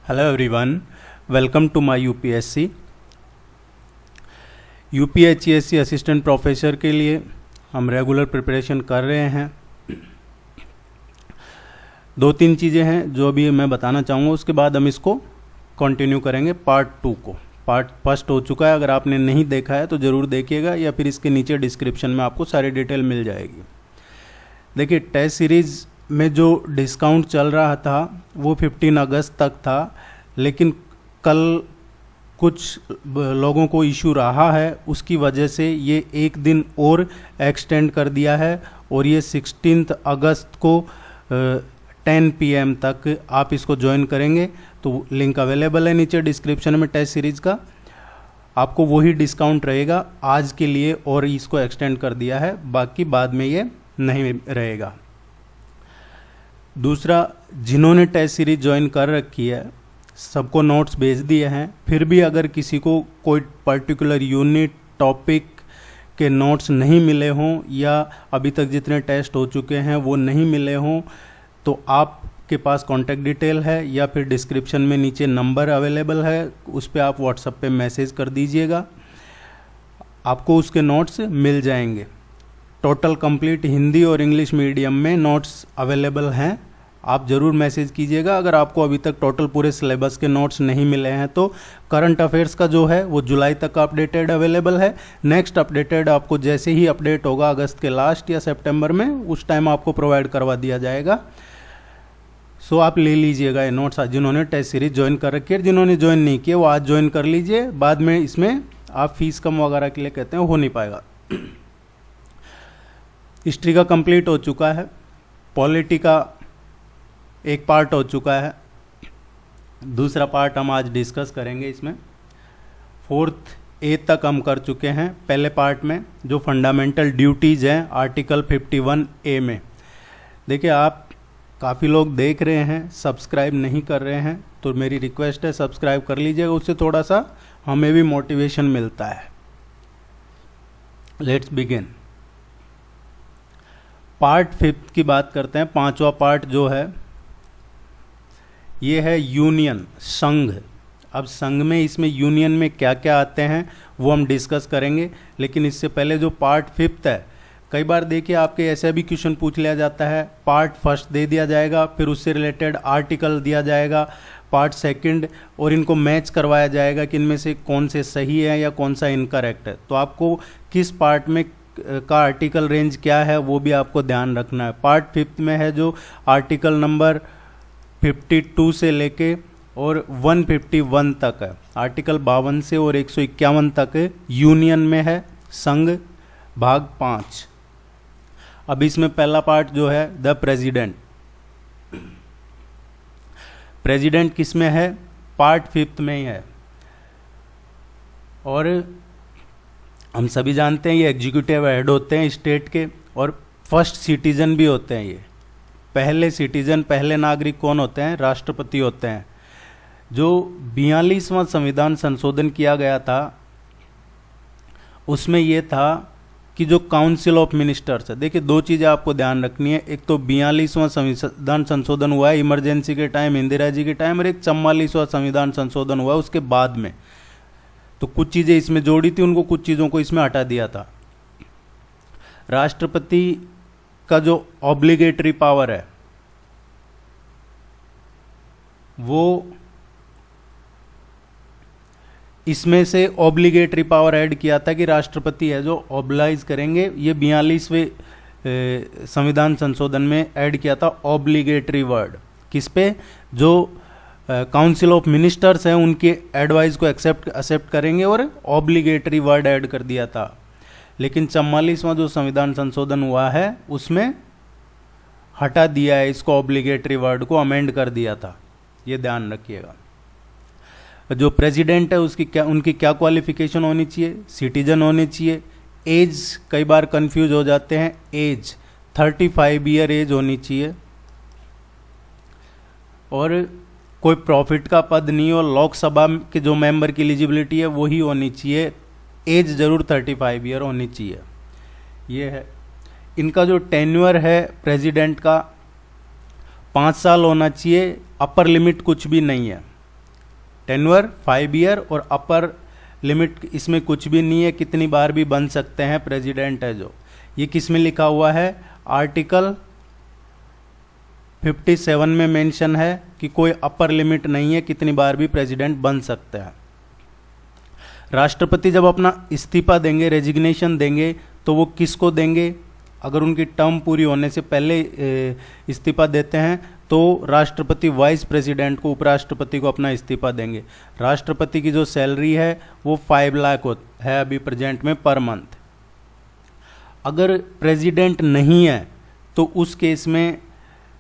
Hello everyone, welcome to my UPSC. UPHCSC assistant professor के लिए हम रेगुलर प्रिपरेशन कर रहे हैं। दो तीन चीज़ें हैं जो अभी मैं बताना चाहूँगा, उसके बाद हम इसको कंटिन्यू करेंगे पार्ट 2 को। पार्ट फर्स्ट हो चुका है, अगर आपने नहीं देखा है तो ज़रूर देखिएगा, या फिर इसके नीचे डिस्क्रिप्शन में आपको सारी डिटेल मिल जाएगी। देखिए, टेस्ट सीरीज़ में जो डिस्काउंट चल रहा था वो 15 अगस्त तक था, लेकिन कल कुछ लोगों को इशू रहा है, उसकी वजह से ये एक दिन और एक्सटेंड कर दिया है और ये 16 अगस्त को 10 PM तक आप इसको ज्वाइन करेंगे तो लिंक अवेलेबल है नीचे डिस्क्रिप्शन में टेस्ट सीरीज़ का। आपको वही डिस्काउंट रहेगा आज के लिए और इसको एक्सटेंड कर दिया है, बाकी बाद में ये नहीं रहेगा। दूसरा, जिन्होंने टेस्ट सीरीज ज्वाइन कर रखी है सबको नोट्स भेज दिए हैं, फिर भी अगर किसी को कोई पर्टिकुलर यूनिट टॉपिक के नोट्स नहीं मिले हों या अभी तक जितने टेस्ट हो चुके हैं वो नहीं मिले हों, तो आपके पास कॉन्टैक्ट डिटेल है या फिर डिस्क्रिप्शन में नीचे नंबर अवेलेबल है, उस पर आप व्हाट्सएप पे मैसेज कर दीजिएगा, आपको उसके नोट्स मिल जाएंगे। टोटल कंप्लीट हिंदी और इंग्लिश मीडियम में नोट्स अवेलेबल हैं, आप ज़रूर मैसेज कीजिएगा। अगर आपको अभी तक टोटल पूरे सिलेबस के नोट्स नहीं मिले हैं तो करंट अफेयर्स का जो है वो जुलाई तक का अपडेटेड अवेलेबल है। नेक्स्ट अपडेटेड आपको जैसे ही अपडेट होगा अगस्त के लास्ट या सितंबर में, उस टाइम आपको प्रोवाइड करवा दिया जाएगा। सो आप ले लीजिएगा ये नोट्स, जिन्होंने टेस्ट सीरीज ज्वाइन कर रखी है। जिन्होंने ज्वाइन नहीं किया वो आज ज्वाइन कर लीजिए, बाद में इसमें आप फीस कम वगैरह के लिए कहते हैं हो नहीं पाएगा। हिस्ट्री का कंप्लीट हो चुका है, पॉलिटी का एक पार्ट हो चुका है, दूसरा पार्ट हम आज डिस्कस करेंगे। इसमें 4th A तक हम कर चुके हैं पहले पार्ट में, जो फंडामेंटल ड्यूटीज़ हैं आर्टिकल 51A में। देखिए, आप काफ़ी लोग देख रहे हैं, सब्सक्राइब नहीं कर रहे हैं, तो मेरी रिक्वेस्ट है सब्सक्राइब कर लीजिएगा, उससे थोड़ा सा हमें भी मोटिवेशन मिलता है। Let's begin. पार्ट 5 की बात करते हैं। 5वां पार्ट जो है ये है यूनियन, संघ। अब संघ में, इसमें यूनियन में क्या क्या आते हैं वो हम डिस्कस करेंगे, लेकिन इससे पहले जो पार्ट 5 है, कई बार देखिए आपके ऐसा भी क्वेश्चन पूछ लिया जाता है, पार्ट फर्स्ट दे दिया जाएगा, फिर उससे रिलेटेड आर्टिकल दिया जाएगा, पार्ट सेकंड, और इनको मैच करवाया जाएगा कि इनमें से कौन से सही है या कौन सा इनकरेक्ट है। तो आपको किस पार्ट में का आर्टिकल रेंज क्या है वो भी आपको ध्यान रखना है। पार्ट 5 में है जो आर्टिकल नंबर 52 से लेके और 151 तक है, आर्टिकल 52 से और 151 तक यूनियन में है, संघ भाग 5। अब इसमें पहला पार्ट जो है द प्रेसिडेंट। प्रेसिडेंट किस में है? पार्ट 5 में ही है, और हम सभी जानते हैं ये एग्जीक्यूटिव हेड होते हैं स्टेट के, और फर्स्ट सिटीजन भी होते हैं। ये पहले सिटीजन, पहले नागरिक कौन होते हैं? राष्ट्रपति होते हैं। जो 42वां संविधान संशोधन किया गया था उसमें ये था कि जो काउंसिल ऑफ मिनिस्टर्स है, देखिए दो चीज़ें आपको ध्यान रखनी है। एक तो 42वां संविधान संशोधन हुआ है इमरजेंसी के टाइम, इंदिरा जी के टाइम, और एक 44वां संविधान संशोधन हुआ है उसके बाद में। तो कुछ चीज़ें इसमें जोड़ी थी, उनको कुछ चीज़ों को इसमें हटा दिया था। राष्ट्रपति का जो ऑब्लिगेटरी पावर है वो इसमें से ऑब्लिगेटरी पावर ऐड किया था कि राष्ट्रपति है जो ऑब्लाइज करेंगे। ये 42वें संविधान संशोधन में ऐड किया था ऑब्लिगेटरी वर्ड, किस पे? जो काउंसिल ऑफ मिनिस्टर्स हैं उनके एडवाइस को एक्सेप्ट करेंगे, और ऑब्लिगेटरी वर्ड ऐड कर दिया था। लेकिन 44वां जो संविधान संशोधन हुआ है उसमें हटा दिया है इसको, ऑब्लिगेटरी वर्ड को अमेंड कर दिया था, ये ध्यान रखिएगा। जो प्रेसिडेंट है उनकी क्या क्वालिफिकेशन होनी चाहिए? सिटीजन होनी चाहिए। एज, कई बार कंफ्यूज हो जाते हैं, एज 35 ईयर एज होनी चाहिए, और कोई प्रॉफिट का पद नहीं हो, लोकसभा के जो मेंबर की एलिजिबिलिटी है वही होनी चाहिए, एज जरूर 35 ईयर होनी चाहिए। ये है इनका जो टेन्योर है प्रेसिडेंट का 5 साल होना चाहिए, अपर लिमिट कुछ भी नहीं है। टेन्योर 5 ईयर, और अपर लिमिट इसमें कुछ भी नहीं है, कितनी बार भी बन सकते हैं प्रेसिडेंट है जो। ये किस में लिखा हुआ है? आर्टिकल 57 में मेंशन है कि कोई अपर लिमिट नहीं है, कितनी बार भी प्रेसिडेंट बन सकते हैं। राष्ट्रपति जब अपना इस्तीफा देंगे, रेजिग्नेशन देंगे, तो वो किसको देंगे? अगर उनकी टर्म पूरी होने से पहले इस्तीफा देते हैं तो राष्ट्रपति वाइस प्रेसिडेंट को, उपराष्ट्रपति को अपना इस्तीफा देंगे। राष्ट्रपति की जो सैलरी है वो 5 लाख है अभी प्रेजेंट में पर मंथ। अगर प्रेसिडेंट नहीं है तो उस केस में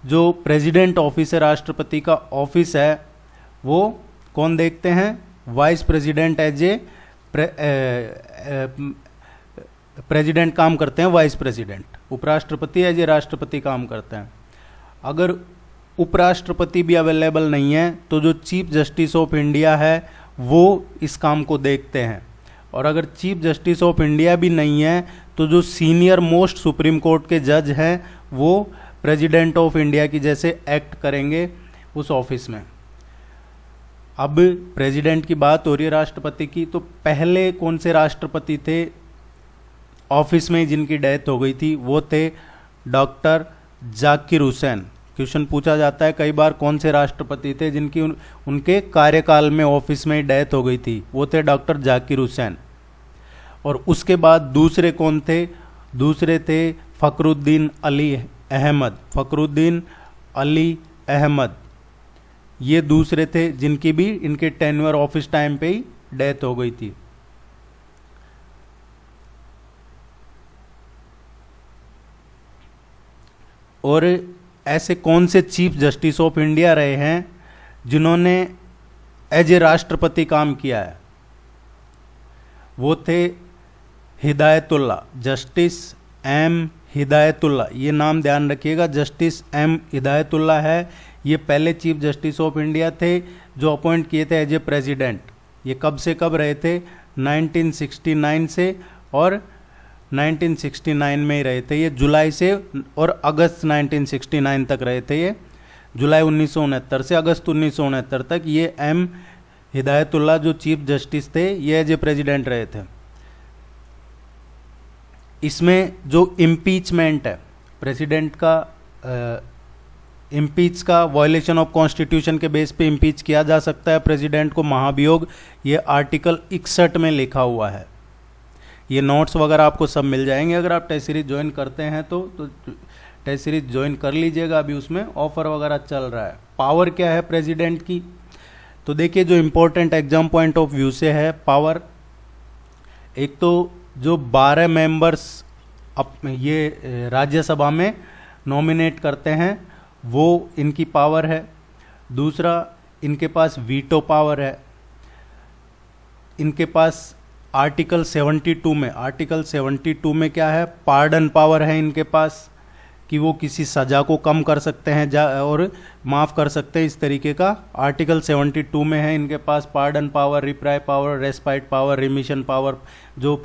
जो प्रेसिडेंट ऑफिस है, राष्ट्रपति का ऑफिस है, वो कौन देखते हैं? Vice president as a president काम करते हैं, वाइस प्रेसिडेंट। उपराष्ट्रपति एज ए राष्ट्रपति काम करते हैं। अगर उपराष्ट्रपति भी अवेलेबल नहीं है तो जो चीफ जस्टिस ऑफ इंडिया है वो इस काम को देखते हैं। और अगर चीफ जस्टिस ऑफ इंडिया भी नहीं है तो जो सीनियर मोस्ट सुप्रीम कोर्ट के जज हैं वो प्रेसिडेंट ऑफ इंडिया की जैसे एक्ट करेंगे उस ऑफिस में। अब प्रेसिडेंट की बात हो रही है राष्ट्रपति की, तो पहले कौन से राष्ट्रपति थे ऑफिस में जिनकी डेथ हो गई थी? वो थे डॉक्टर जाकिर हुसैन। क्वेश्चन पूछा जाता है कई बार, कौन से राष्ट्रपति थे जिनकी उनके कार्यकाल में ऑफिस में डेथ हो गई थी? वो थे डॉक्टर जाकिर हुसैन। और उसके बाद दूसरे कौन थे? दूसरे थे फखरुद्दीन अली अहमद। फखरुद्दीन अली अहमद ये दूसरे थे जिनकी भी इनके टेन्योर ऑफिस टाइम पे ही डेथ हो गई थी। और ऐसे कौन से चीफ जस्टिस ऑफ इंडिया रहे हैं जिन्होंने एज ए राष्ट्रपति काम किया है? वो थे हिदायतुल्ला, जस्टिस एम हिदायतुल्ला। ये नाम ध्यान रखिएगा, जस्टिस एम हिदायतुल्ला है। ये पहले चीफ जस्टिस ऑफ इंडिया थे जो अपॉइंट किए थे एज ए प्रेसिडेंट। ये कब से कब रहे थे? 1969 से, और 1969 में ही रहे थे ये, जुलाई से और अगस्त 1969 तक रहे थे ये। जुलाई 1969 से अगस्त 1969 तक ये एम हिदायतुल्ला जो चीफ जस्टिस थे ये एज ए प्रेसिडेंट रहे थे। इसमें जो इम्पीचमेंट है प्रेसिडेंट का, इम्पीच का वायलेशन ऑफ कॉन्स्टिट्यूशन के बेस पे इम्पीच किया जा सकता है प्रेसिडेंट को, महाभियोग, ये आर्टिकल 61 में लिखा हुआ है। ये नोट्स वगैरह आपको सब मिल जाएंगे अगर आप टेस्ट सीरीज ज्वाइन करते हैं तो टेस्ट सीरीज ज्वाइन कर लीजिएगा, अभी उसमें ऑफर वगैरह चल रहा है। पावर क्या है प्रेसिडेंट की? तो देखिए जो important exam point of view से है पावर, एक तो जो 12 मेंबर्स ये राज्यसभा में नॉमिनेट करते हैं वो इनकी पावर है। दूसरा, इनके पास वीटो पावर है। इनके पास आर्टिकल 72 में क्या है? पार्डन पावर है इनके पास, कि वो किसी सज़ा को कम कर सकते हैं और माफ़ कर सकते हैं, इस तरीके का आर्टिकल 72 में है इनके पास। Pardon power, reprieve power, respite power, remission power, जो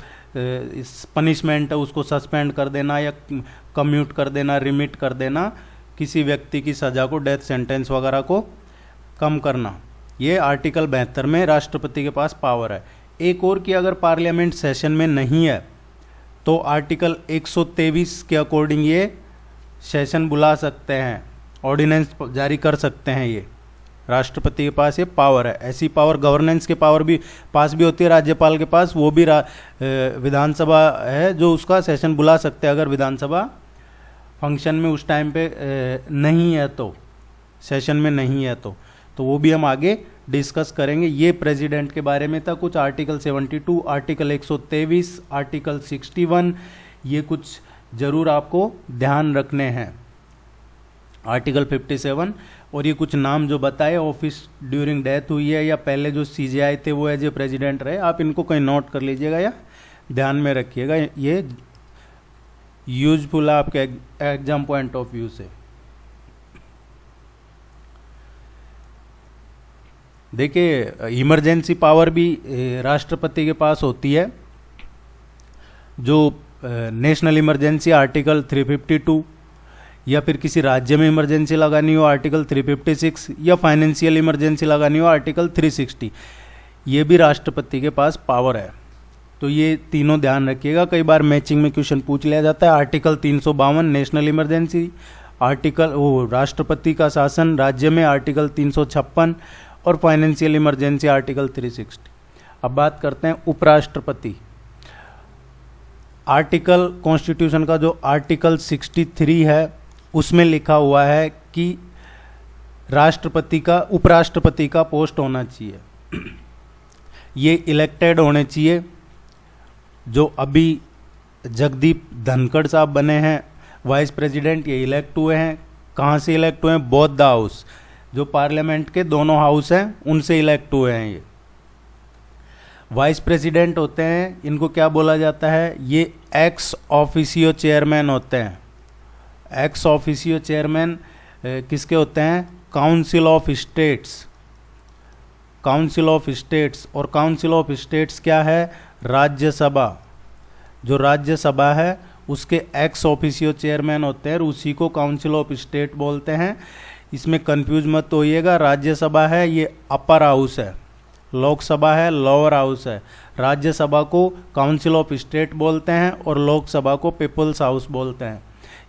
पनिशमेंट है उसको सस्पेंड कर देना या कम्यूट कर देना, रिमिट कर देना, किसी व्यक्ति की सज़ा को, डेथ सेंटेंस वगैरह को कम करना, ये आर्टिकल 72 में राष्ट्रपति के पास पावर है। एक और कि अगर पार्लियामेंट सेशन में नहीं है तो आर्टिकल 123 के अकॉर्डिंग ये सेशन बुला सकते हैं, ऑर्डिनेंस जारी कर सकते हैं। ये राष्ट्रपति के पास ये पावर है। ऐसी पावर गवर्नेंस के पावर भी पास भी होती है राज्यपाल के पास, वो भी विधानसभा है जो उसका सेशन बुला सकते हैं अगर विधानसभा फंक्शन में उस टाइम पे नहीं है तो, सेशन में नहीं है तो वो भी हम आगे डिस्कस करेंगे। ये प्रेसिडेंट के बारे में था कुछ। आर्टिकल 72, आर्टिकल 123, आर्टिकल 61, ये कुछ जरूर आपको ध्यान रखने हैं। आर्टिकल 57 और ये कुछ नाम जो बताए, ऑफिस ड्यूरिंग डेथ हुई है या पहले जो सीजेआई थे वो एज ए प्रेसिडेंट रहे, आप इनको कहीं नोट कर लीजिएगा या ध्यान में रखिएगा, ये यूजफुल है आपके एग्जाम पॉइंट ऑफ व्यू से। देखिए इमरजेंसी पावर भी राष्ट्रपति के पास होती है। जो नेशनल इमरजेंसी आर्टिकल 352, या फिर किसी राज्य में इमरजेंसी लगानी हो आर्टिकल 356, या फाइनेंशियल इमरजेंसी लगानी हो आर्टिकल 360, ये भी राष्ट्रपति के पास पावर है। तो ये तीनों ध्यान रखिएगा, कई बार मैचिंग में क्वेश्चन पूछ लिया जाता है। आर्टिकल 352 नेशनल इमरजेंसी, आर्टिकल राष्ट्रपति का शासन राज्य में आर्टिकल 356, और फाइनेंशियल इमरजेंसी आर्टिकल 360। अब बात करते हैं उपराष्ट्रपति। आर्टिकल कॉन्स्टिट्यूशन का जो आर्टिकल 63 है उसमें लिखा हुआ है कि राष्ट्रपति का उपराष्ट्रपति का पोस्ट होना चाहिए, ये इलेक्टेड होने चाहिए। जो अभी जगदीप धनखड़ साहब बने हैं वाइस प्रेसिडेंट, ये इलेक्ट हुए हैं। कहाँ से इलेक्ट हुए हैं? बोथ द हाउस, जो पार्लियामेंट के दोनों हाउस हैं उनसे इलेक्ट हुए हैं। ये वाइस प्रेसिडेंट होते हैं, इनको क्या बोला जाता है? ये एक्स ऑफिसियो चेयरमैन होते हैं। एक्स ऑफिसियो चेयरमैन किसके होते हैं? Council of states. Council of states, और काउंसिल ऑफ स्टेट्स क्या है? राज्यसभा। जो राज्यसभा है उसके एक्स ऑफिसियो चेयरमैन होते हैं, और उसी को काउंसिल ऑफ स्टेट बोलते हैं। इसमें कंफ्यूज मत होइएगा, राज्यसभा है ये अपर हाउस है, लोकसभा है लोअर हाउस है। राज्यसभा को काउंसिल ऑफ स्टेट बोलते हैं और लोकसभा को पीपल्स हाउस बोलते हैं।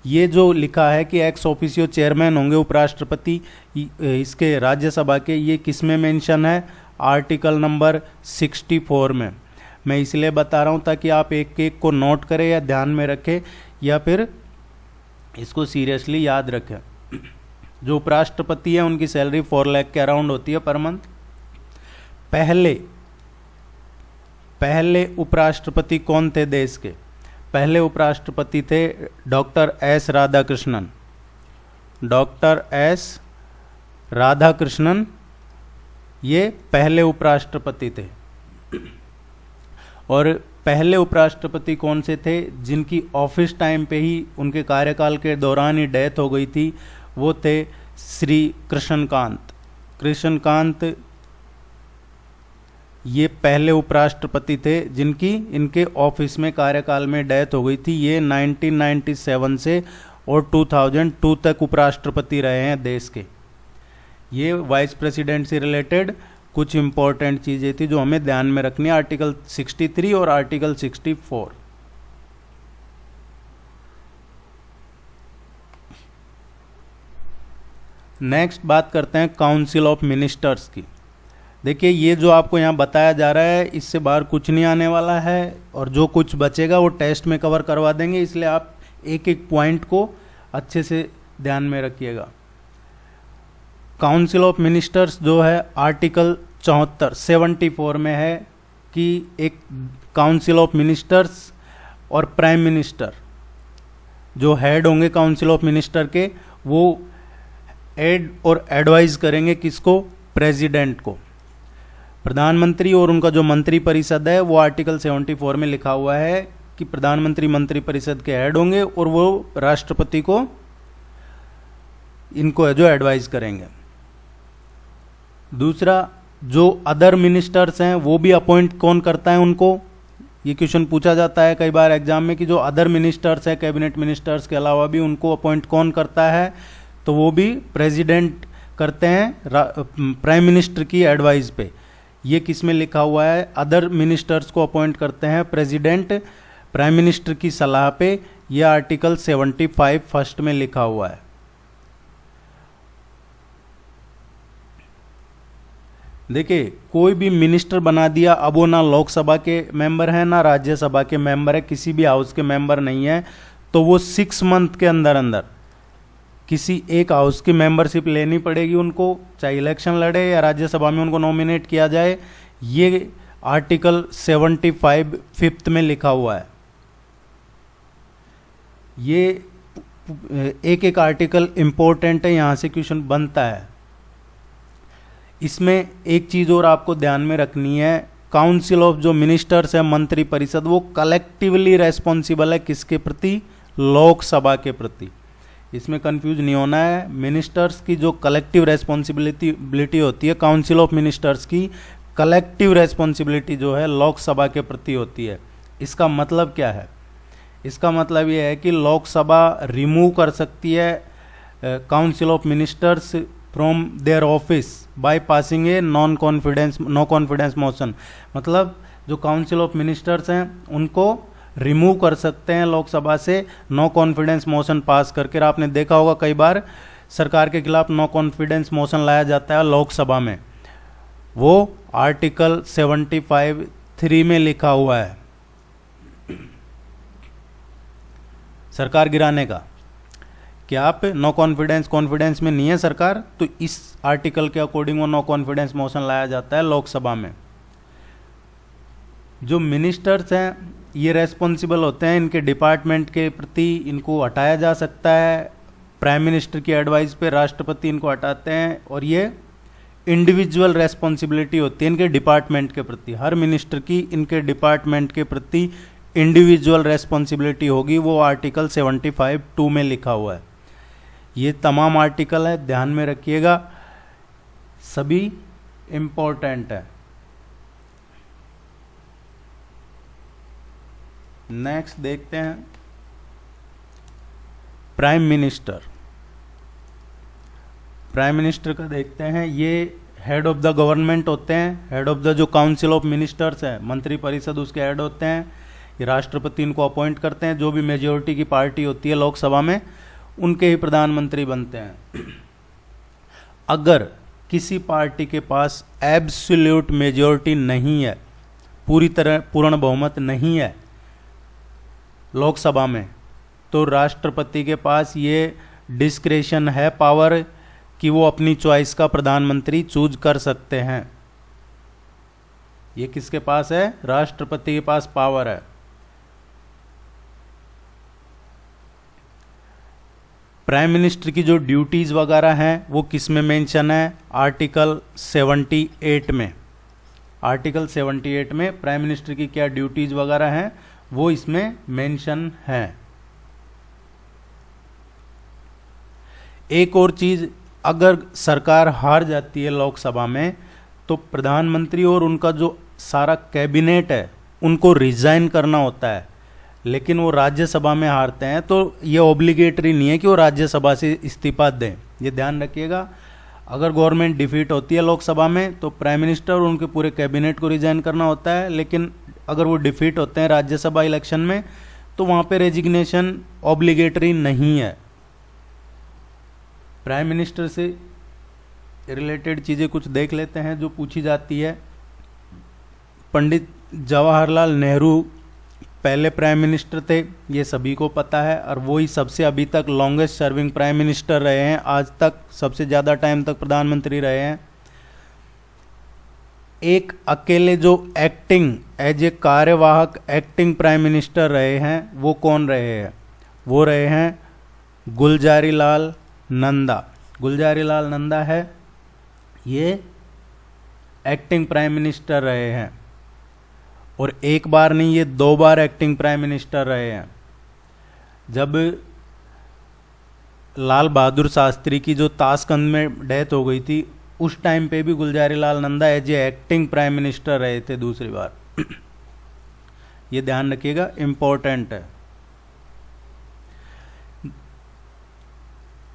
ये जो लिखा है कि एक्स ऑफिसियो चेयरमैन होंगे उपराष्ट्रपति इसके राज्यसभा के, ये किस में मेंशन है? आर्टिकल नंबर 64 में। मैं इसलिए बता रहा हूँ ताकि आप एक एक को नोट करें या ध्यान में रखें, या फिर इसको सीरियसली याद रखें। जो उपराष्ट्रपति है उनकी सैलरी 4 लाख के अराउंड होती है पर मंथ। पहले उपराष्ट्रपति कौन थे देश के? पहले उपराष्ट्रपति थे doctor S Radhakrishnan. Doctor S Radhakrishnan ये पहले उपराष्ट्रपति थे। और पहले उपराष्ट्रपति कौन से थे? जिनकी ऑफिस टाइम पे ही, उनके कार्यकाल के दौरान ही डेथ हो गई थी, वो थे श्री कृष्णकांत। कृष्णकांत ये पहले उपराष्ट्रपति थे जिनकी इनके ऑफिस में कार्यकाल में डेथ हो गई थी। ये 1997 से और 2002 तक उपराष्ट्रपति रहे हैं देश के। ये वाइस प्रेसिडेंट से रिलेटेड कुछ इंपॉर्टेंट चीज़ें थी जो हमें ध्यान में रखनी है, आर्टिकल 63 और आर्टिकल 64। नेक्स्ट बात करते हैं काउंसिल ऑफ मिनिस्टर्स की। देखिए ये जो आपको यहाँ बताया जा रहा है इससे बाहर कुछ नहीं आने वाला है, और जो कुछ बचेगा वो टेस्ट में कवर करवा देंगे, इसलिए आप एक एक पॉइंट को अच्छे से ध्यान में रखिएगा। काउंसिल ऑफ मिनिस्टर्स जो है आर्टिकल 74 में है कि एक काउंसिल ऑफ मिनिस्टर्स और प्राइम मिनिस्टर जो हेड होंगे काउंसिल ऑफ मिनिस्टर के, वो एड और एडवाइज करेंगे किसको? प्रेसिडेंट को। प्रधानमंत्री और उनका जो मंत्री परिषद है वो आर्टिकल 74 में लिखा हुआ है कि प्रधानमंत्री मंत्री परिषद के हेड होंगे और वो राष्ट्रपति को इनको है जो एडवाइज करेंगे। दूसरा, जो अदर मिनिस्टर्स हैं वो भी अपॉइंट कौन करता है उनको? ये क्वेश्चन पूछा जाता है कई बार एग्जाम में कि जो अदर मिनिस्टर्स है कैबिनेट मिनिस्टर्स के अलावा भी उनको अपॉइंट कौन करता है? तो वो भी प्रेसिडेंट करते हैं प्राइम मिनिस्टर की एडवाइस पे। ये किस में लिखा हुआ है? अदर मिनिस्टर्स को अपॉइंट करते हैं प्रेसिडेंट प्राइम मिनिस्टर की सलाह पे। ये आर्टिकल 75 फर्स्ट में लिखा हुआ है। देखिए कोई भी मिनिस्टर बना दिया, अब वो ना लोकसभा के मेंबर है ना राज्यसभा के मेंबर है, किसी भी हाउस के मेंबर नहीं है, तो वो 6 मंथ के अंदर अंदर किसी एक हाउस की मेंबरशिप लेनी पड़ेगी उनको, चाहे इलेक्शन लड़े या राज्यसभा में उनको नॉमिनेट किया जाए। ये आर्टिकल 75 फिफ्थ में लिखा हुआ है। ये एक एक आर्टिकल इंपॉर्टेंट है, यहाँ से क्वेश्चन बनता है। इसमें एक चीज़ और आपको ध्यान में रखनी है, काउंसिल ऑफ जो मिनिस्टर्स है मंत्री परिषद, वो कलेक्टिवली रेस्पॉन्सिबल है किसके प्रति? लोकसभा के प्रति। इसमें कंफ्यूज नहीं होना है। मिनिस्टर्स की जो कलेक्टिव रेस्पॉन्सिबिलिटी होती है, काउंसिल ऑफ मिनिस्टर्स की कलेक्टिव रेस्पॉन्सिबिलिटी जो है लोकसभा के प्रति होती है। इसका मतलब क्या है? इसका मतलब ये है कि लोकसभा रिमूव कर सकती है council of ministers from their office by passing a no confidence motion. मतलब जो काउंसिल ऑफ मिनिस्टर्स हैं उनको रिमूव कर सकते हैं लोकसभा से नो कॉन्फिडेंस मोशन पास करके। आपने देखा होगा कई बार सरकार के खिलाफ नो कॉन्फिडेंस मोशन लाया जाता है लोकसभा में, वो आर्टिकल 75(3) में लिखा हुआ है सरकार गिराने का कि आप नो कॉन्फिडेंस में नहीं है सरकार, तो इस आर्टिकल के अकॉर्डिंग वो नो कॉन्फिडेंस मोशन लाया जाता है लोकसभा में। जो मिनिस्टर्स हैं ये रेस्पॉन्सिबल होते हैं, इनके डिपार्टमेंट के प्रति इनको हटाया जा सकता है, प्राइम मिनिस्टर की एडवाइस पे राष्ट्रपति इनको हटाते हैं, और ये इंडिविजुअल रेस्पॉन्सिबिलिटी होती है इनके डिपार्टमेंट के प्रति। हर मिनिस्टर की इनके डिपार्टमेंट के प्रति इंडिविजुअल रेस्पॉन्सिबिलिटी होगी, वो आर्टिकल 75(2) में लिखा हुआ है। ये तमाम आर्टिकल है, ध्यान में रखिएगा, सभी इंपॉर्टेंट है। नेक्स्ट देखते हैं प्राइम मिनिस्टर। प्राइम मिनिस्टर का देखते हैं, ये हेड ऑफ द गवर्नमेंट होते हैं, हेड ऑफ द जो काउंसिल ऑफ मिनिस्टर्स है, मंत्री परिषद उसके हेड होते हैं। ये राष्ट्रपति इनको अपॉइंट करते हैं, जो भी मेजोरिटी की पार्टी होती है लोकसभा में उनके ही प्रधानमंत्री बनते हैं। अगर किसी पार्टी के पास एब्सोल्यूट मेजोरिटी नहीं है, पूरी तरह पूर्ण बहुमत नहीं है लोकसभा में, तो राष्ट्रपति के पास ये डिस्क्रेशन है, पावर, कि वो अपनी चॉइस का प्रधानमंत्री चूज कर सकते हैं। ये किसके पास है? राष्ट्रपति के पास पावर है। प्राइम मिनिस्टर की जो ड्यूटीज वगैरह हैं वो किस में मेंशन है? आर्टिकल 78 में। आर्टिकल 78 में प्राइम मिनिस्टर की क्या ड्यूटीज वगैरह हैं वो इसमें मेंशन है। एक और चीज, अगर सरकार हार जाती है लोकसभा में तो प्रधानमंत्री और उनका जो सारा कैबिनेट है उनको रिजाइन करना होता है, लेकिन वो राज्यसभा में हारते हैं तो ये ऑब्लिगेटरी नहीं है कि वो राज्यसभा से इस्तीफा दें। ये ध्यान रखिएगा, अगर गवर्नमेंट डिफीट होती है लोकसभा में तो प्राइम मिनिस्टर और उनके पूरे कैबिनेट को रिजाइन करना होता है, लेकिन अगर वो डिफीट होते हैं राज्यसभा इलेक्शन में तो वहाँ पे रेजिग्नेशन ऑब्लिगेटरी नहीं है। प्राइम मिनिस्टर से रिलेटेड चीज़ें कुछ देख लेते हैं जो पूछी जाती है। पंडित जवाहरलाल नेहरू पहले प्राइम मिनिस्टर थे, ये सभी को पता है, और वही सबसे अभी तक लॉन्गेस्ट सर्विंग प्राइम मिनिस्टर रहे हैं, आज तक सबसे ज़्यादा टाइम तक प्रधानमंत्री रहे हैं। एक अकेले जो एक्टिंग एज ए कार्यवाहक एक्टिंग प्राइम मिनिस्टर रहे हैं वो कौन रहे हैं? वो रहे हैं गुलजारी लाल नंदा। गुलजारी लाल नंदा है, ये एक्टिंग प्राइम मिनिस्टर रहे हैं, और एक बार नहीं ये 2 बार एक्टिंग प्राइम मिनिस्टर रहे हैं। जब लाल बहादुर शास्त्री की जो ताशकंद में डेथ हो गई थी उस टाइम पे भी Gulzari Lal Nanda as a acting prime minister रहे थे दूसरी बार। ये ध्यान रखिएगा, इंपॉर्टेंट है।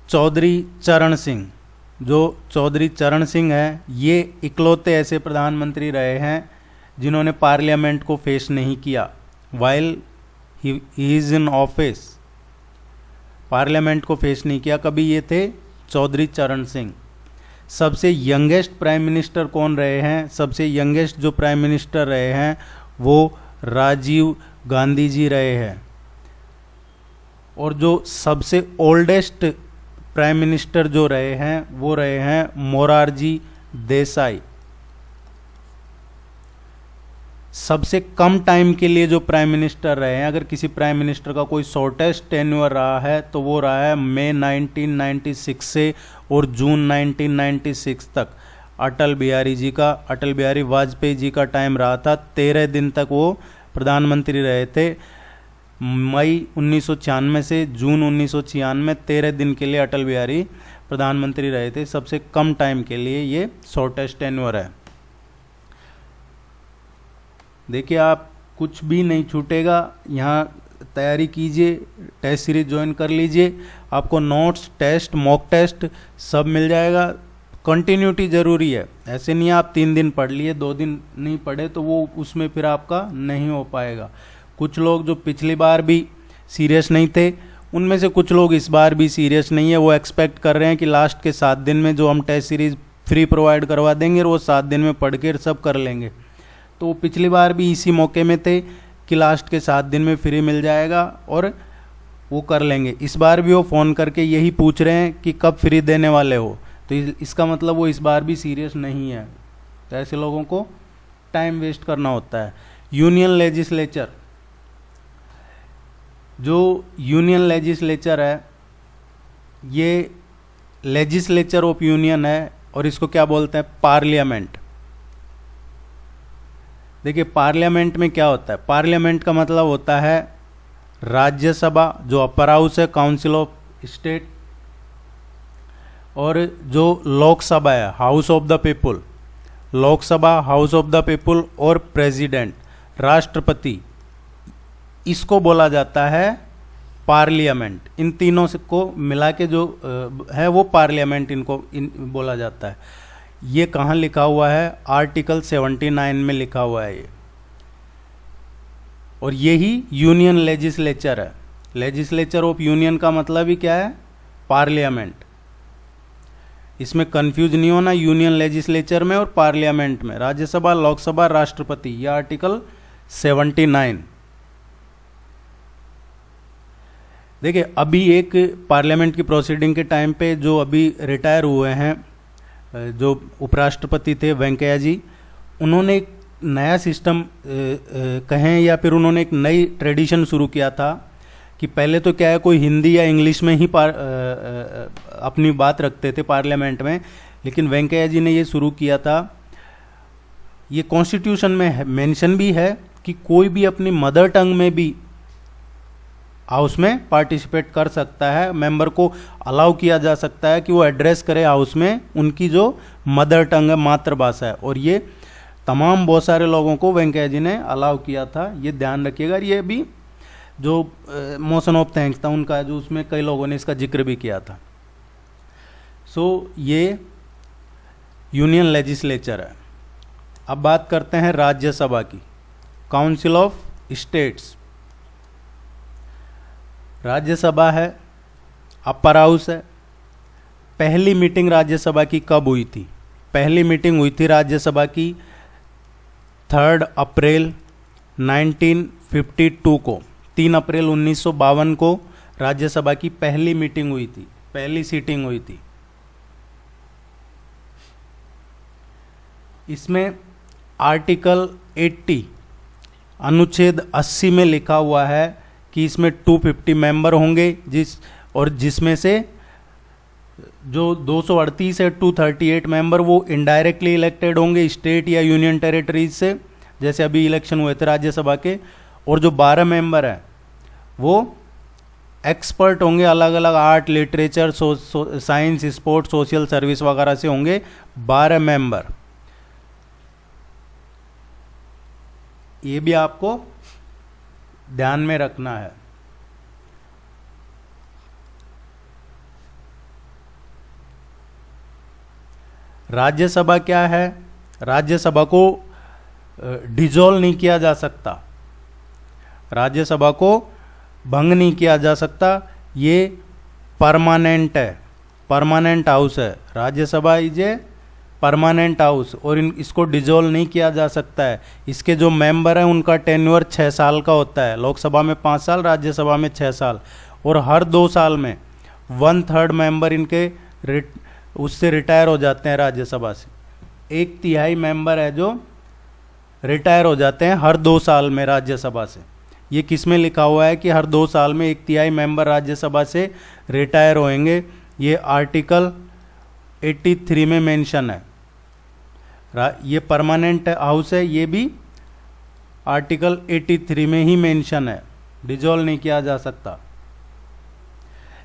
चौधरी चरण सिंह, जो चौधरी चरण सिंह है ये इकलौते ऐसे प्रधानमंत्री रहे हैं जिन्होंने पार्लियामेंट को फेस नहीं किया while he is in office. Parliament को फेस नहीं किया कभी, ये थे चौधरी चरण सिंह। सबसे यंगेस्ट प्राइम मिनिस्टर कौन रहे हैं? सबसे यंगेस्ट जो प्राइम मिनिस्टर रहे हैं वो राजीव गांधी जी रहे हैं, और जो सबसे ओल्डेस्ट प्राइम मिनिस्टर जो रहे हैं वो रहे हैं मोरारजी देसाई। सबसे कम टाइम के लिए जो प्राइम मिनिस्टर रहे हैं, अगर किसी प्राइम मिनिस्टर का कोई शॉर्टेस्ट टेन्योर रहा है तो वो रहा है मई 1996 से और जून 1996 तक अटल बिहारी जी का, अटल बिहारी वाजपेयी जी का टाइम रहा था। 13 दिन तक वो प्रधानमंत्री रहे थे। मई 1996 से जून 1996, 13 दिन के लिए अटल बिहारी प्रधानमंत्री रहे थे। सबसे कम टाइम के लिए ये शॉर्टेस्ट टेन्योर है। देखिए आप कुछ भी नहीं छूटेगा, यहाँ तैयारी कीजिए, टेस्ट सीरीज ज्वाइन कर लीजिए, आपको नोट्स, टेस्ट, मॉक टेस्ट सब मिल जाएगा। कंटिन्यूटी ज़रूरी है, ऐसे नहीं आप 3 दिन पढ़ लिए 2 दिन नहीं पढ़े तो वो उसमें फिर आपका नहीं हो पाएगा। कुछ लोग जो पिछली बार भी सीरियस नहीं थे, उनमें से कुछ लोग इस बार भी सीरियस नहीं है, वो एक्सपेक्ट कर रहे हैं कि लास्ट के 7 दिन में जो हम टेस्ट सीरीज फ्री प्रोवाइड करवा देंगे और वो 7 दिन में पढ़ के सब कर लेंगे। तो पिछली बार भी इसी मौके में थे कि लास्ट के 7 दिन में फ्री मिल जाएगा और वो कर लेंगे। इस बार भी वो फ़ोन करके यही पूछ रहे हैं कि कब फ्री देने वाले हो, तो इसका मतलब वो इस बार भी सीरियस नहीं है। तो ऐसे लोगों को टाइम वेस्ट करना होता है। यूनियन लेजिस्लेचर, जो यूनियन लेजिस्लेचर है ये लेजिस्लेचर ऑफ यूनियन है और इसको क्या बोलते हैं, पार्लियामेंट। देखिए पार्लियामेंट में क्या होता है, पार्लियामेंट का मतलब होता है राज्यसभा जो अपर हाउस है, काउंसिल ऑफ स्टेट, और जो लोकसभा है house of the people, Lok Sabha house of the people, और प्रेसिडेंट राष्ट्रपति, इसको बोला जाता है पार्लियामेंट। इन तीनों से को मिला के जो है वो पार्लियामेंट इनको बोला जाता है। ये कहाँ लिखा हुआ है, आर्टिकल 79 में लिखा हुआ है ये, और यही यूनियन लेजिस्लेचर है। लेजिस्लेचर ऑफ यूनियन का मतलब ही क्या है, पार्लियामेंट। इसमें कंफ्यूज नहीं होना यूनियन लेजिस्लेचर में और पार्लियामेंट में, राज्यसभा, लोकसभा, राष्ट्रपति, यह आर्टिकल 79। देखिए अभी एक पार्लियामेंट की प्रोसीडिंग के टाइम पे जो अभी रिटायर हुए हैं, जो उपराष्ट्रपति थे वेंकैया जी, उन्होंने एक नया सिस्टम कहें या फिर उन्होंने एक नई ट्रेडिशन शुरू किया था कि पहले तो क्या है कोई हिंदी या इंग्लिश में ही अपनी बात रखते थे पार्लियामेंट में, लेकिन वेंकैया जी ने ये शुरू किया था। ये कॉन्स्टिट्यूशन में मेंशन भी है कि कोई भी अपनी मदर टंग में भी हाउस में पार्टिसिपेट कर सकता है, मेंबर को अलाउ किया जा सकता है कि वो एड्रेस करे हाउस में उनकी जो मदर टंग है, मातृभाषा है, और ये तमाम बहुत सारे लोगों को वेंकैया जी ने अलाउ किया था। ये ध्यान रखिएगा। ये भी जो मोशन ऑफ थैंक्स था उनका, जो उसमें कई लोगों ने इसका जिक्र भी किया था। ये यूनियन लेजिस्लेचर है। अब बात करते हैं राज्यसभा की, काउंसिल ऑफ स्टेट्स। राज्यसभा है, अपर हाउस है। पहली मीटिंग राज्यसभा की कब हुई थी? पहली मीटिंग हुई थी राज्यसभा की 3 अप्रैल 1952 को। 3 अप्रैल 1952 को राज्यसभा की पहली मीटिंग हुई थी, पहली सीटिंग हुई थी। इसमें आर्टिकल 80 अनुच्छेद 80 में लिखा हुआ है कि इसमें 250 मेंबर होंगे, जिसमें से जो 238 है 238 मेंबर वो इनडायरेक्टली इलेक्टेड होंगे स्टेट या यूनियन टेरिटरीज से, जैसे अभी इलेक्शन हुए थे राज्यसभा के, और जो 12 मेंबर हैं वो एक्सपर्ट होंगे, अलग अलग art, literature, science, sports, social service वगैरह से होंगे 12 मेंबर। ये भी आपको ध्यान में रखना है। राज्यसभा क्या है? राज्यसभा को डिसॉल्व नहीं किया जा सकता, राज्यसभा को भंग नहीं किया जा सकता। ये परमानेंट है, परमानेंट हाउस है। Rajya Sabha is a permanent house और इसको डिसॉल्व नहीं किया जा सकता है। इसके जो मेंबर हैं उनका टेन्योर 6 साल का होता है। लोकसभा में 5 साल, राज्यसभा में 6 साल, और हर 2 साल में 1/3 मेंबर इनके उससे रिटायर हो जाते हैं राज्यसभा से। 1/3 मेंबर है जो रिटायर हो जाते हैं हर 2 साल में राज्यसभा से। ये किस में लिखा हुआ है कि हर 2 साल में 1/3 मेंबर राज्यसभा से रिटायर होंगे? ये आर्टिकल 83 में मेंशन है। ये परमानेंट हाउस है, ये भी आर्टिकल 83 में ही मेंशन है, डिसॉल्व नहीं किया जा सकता।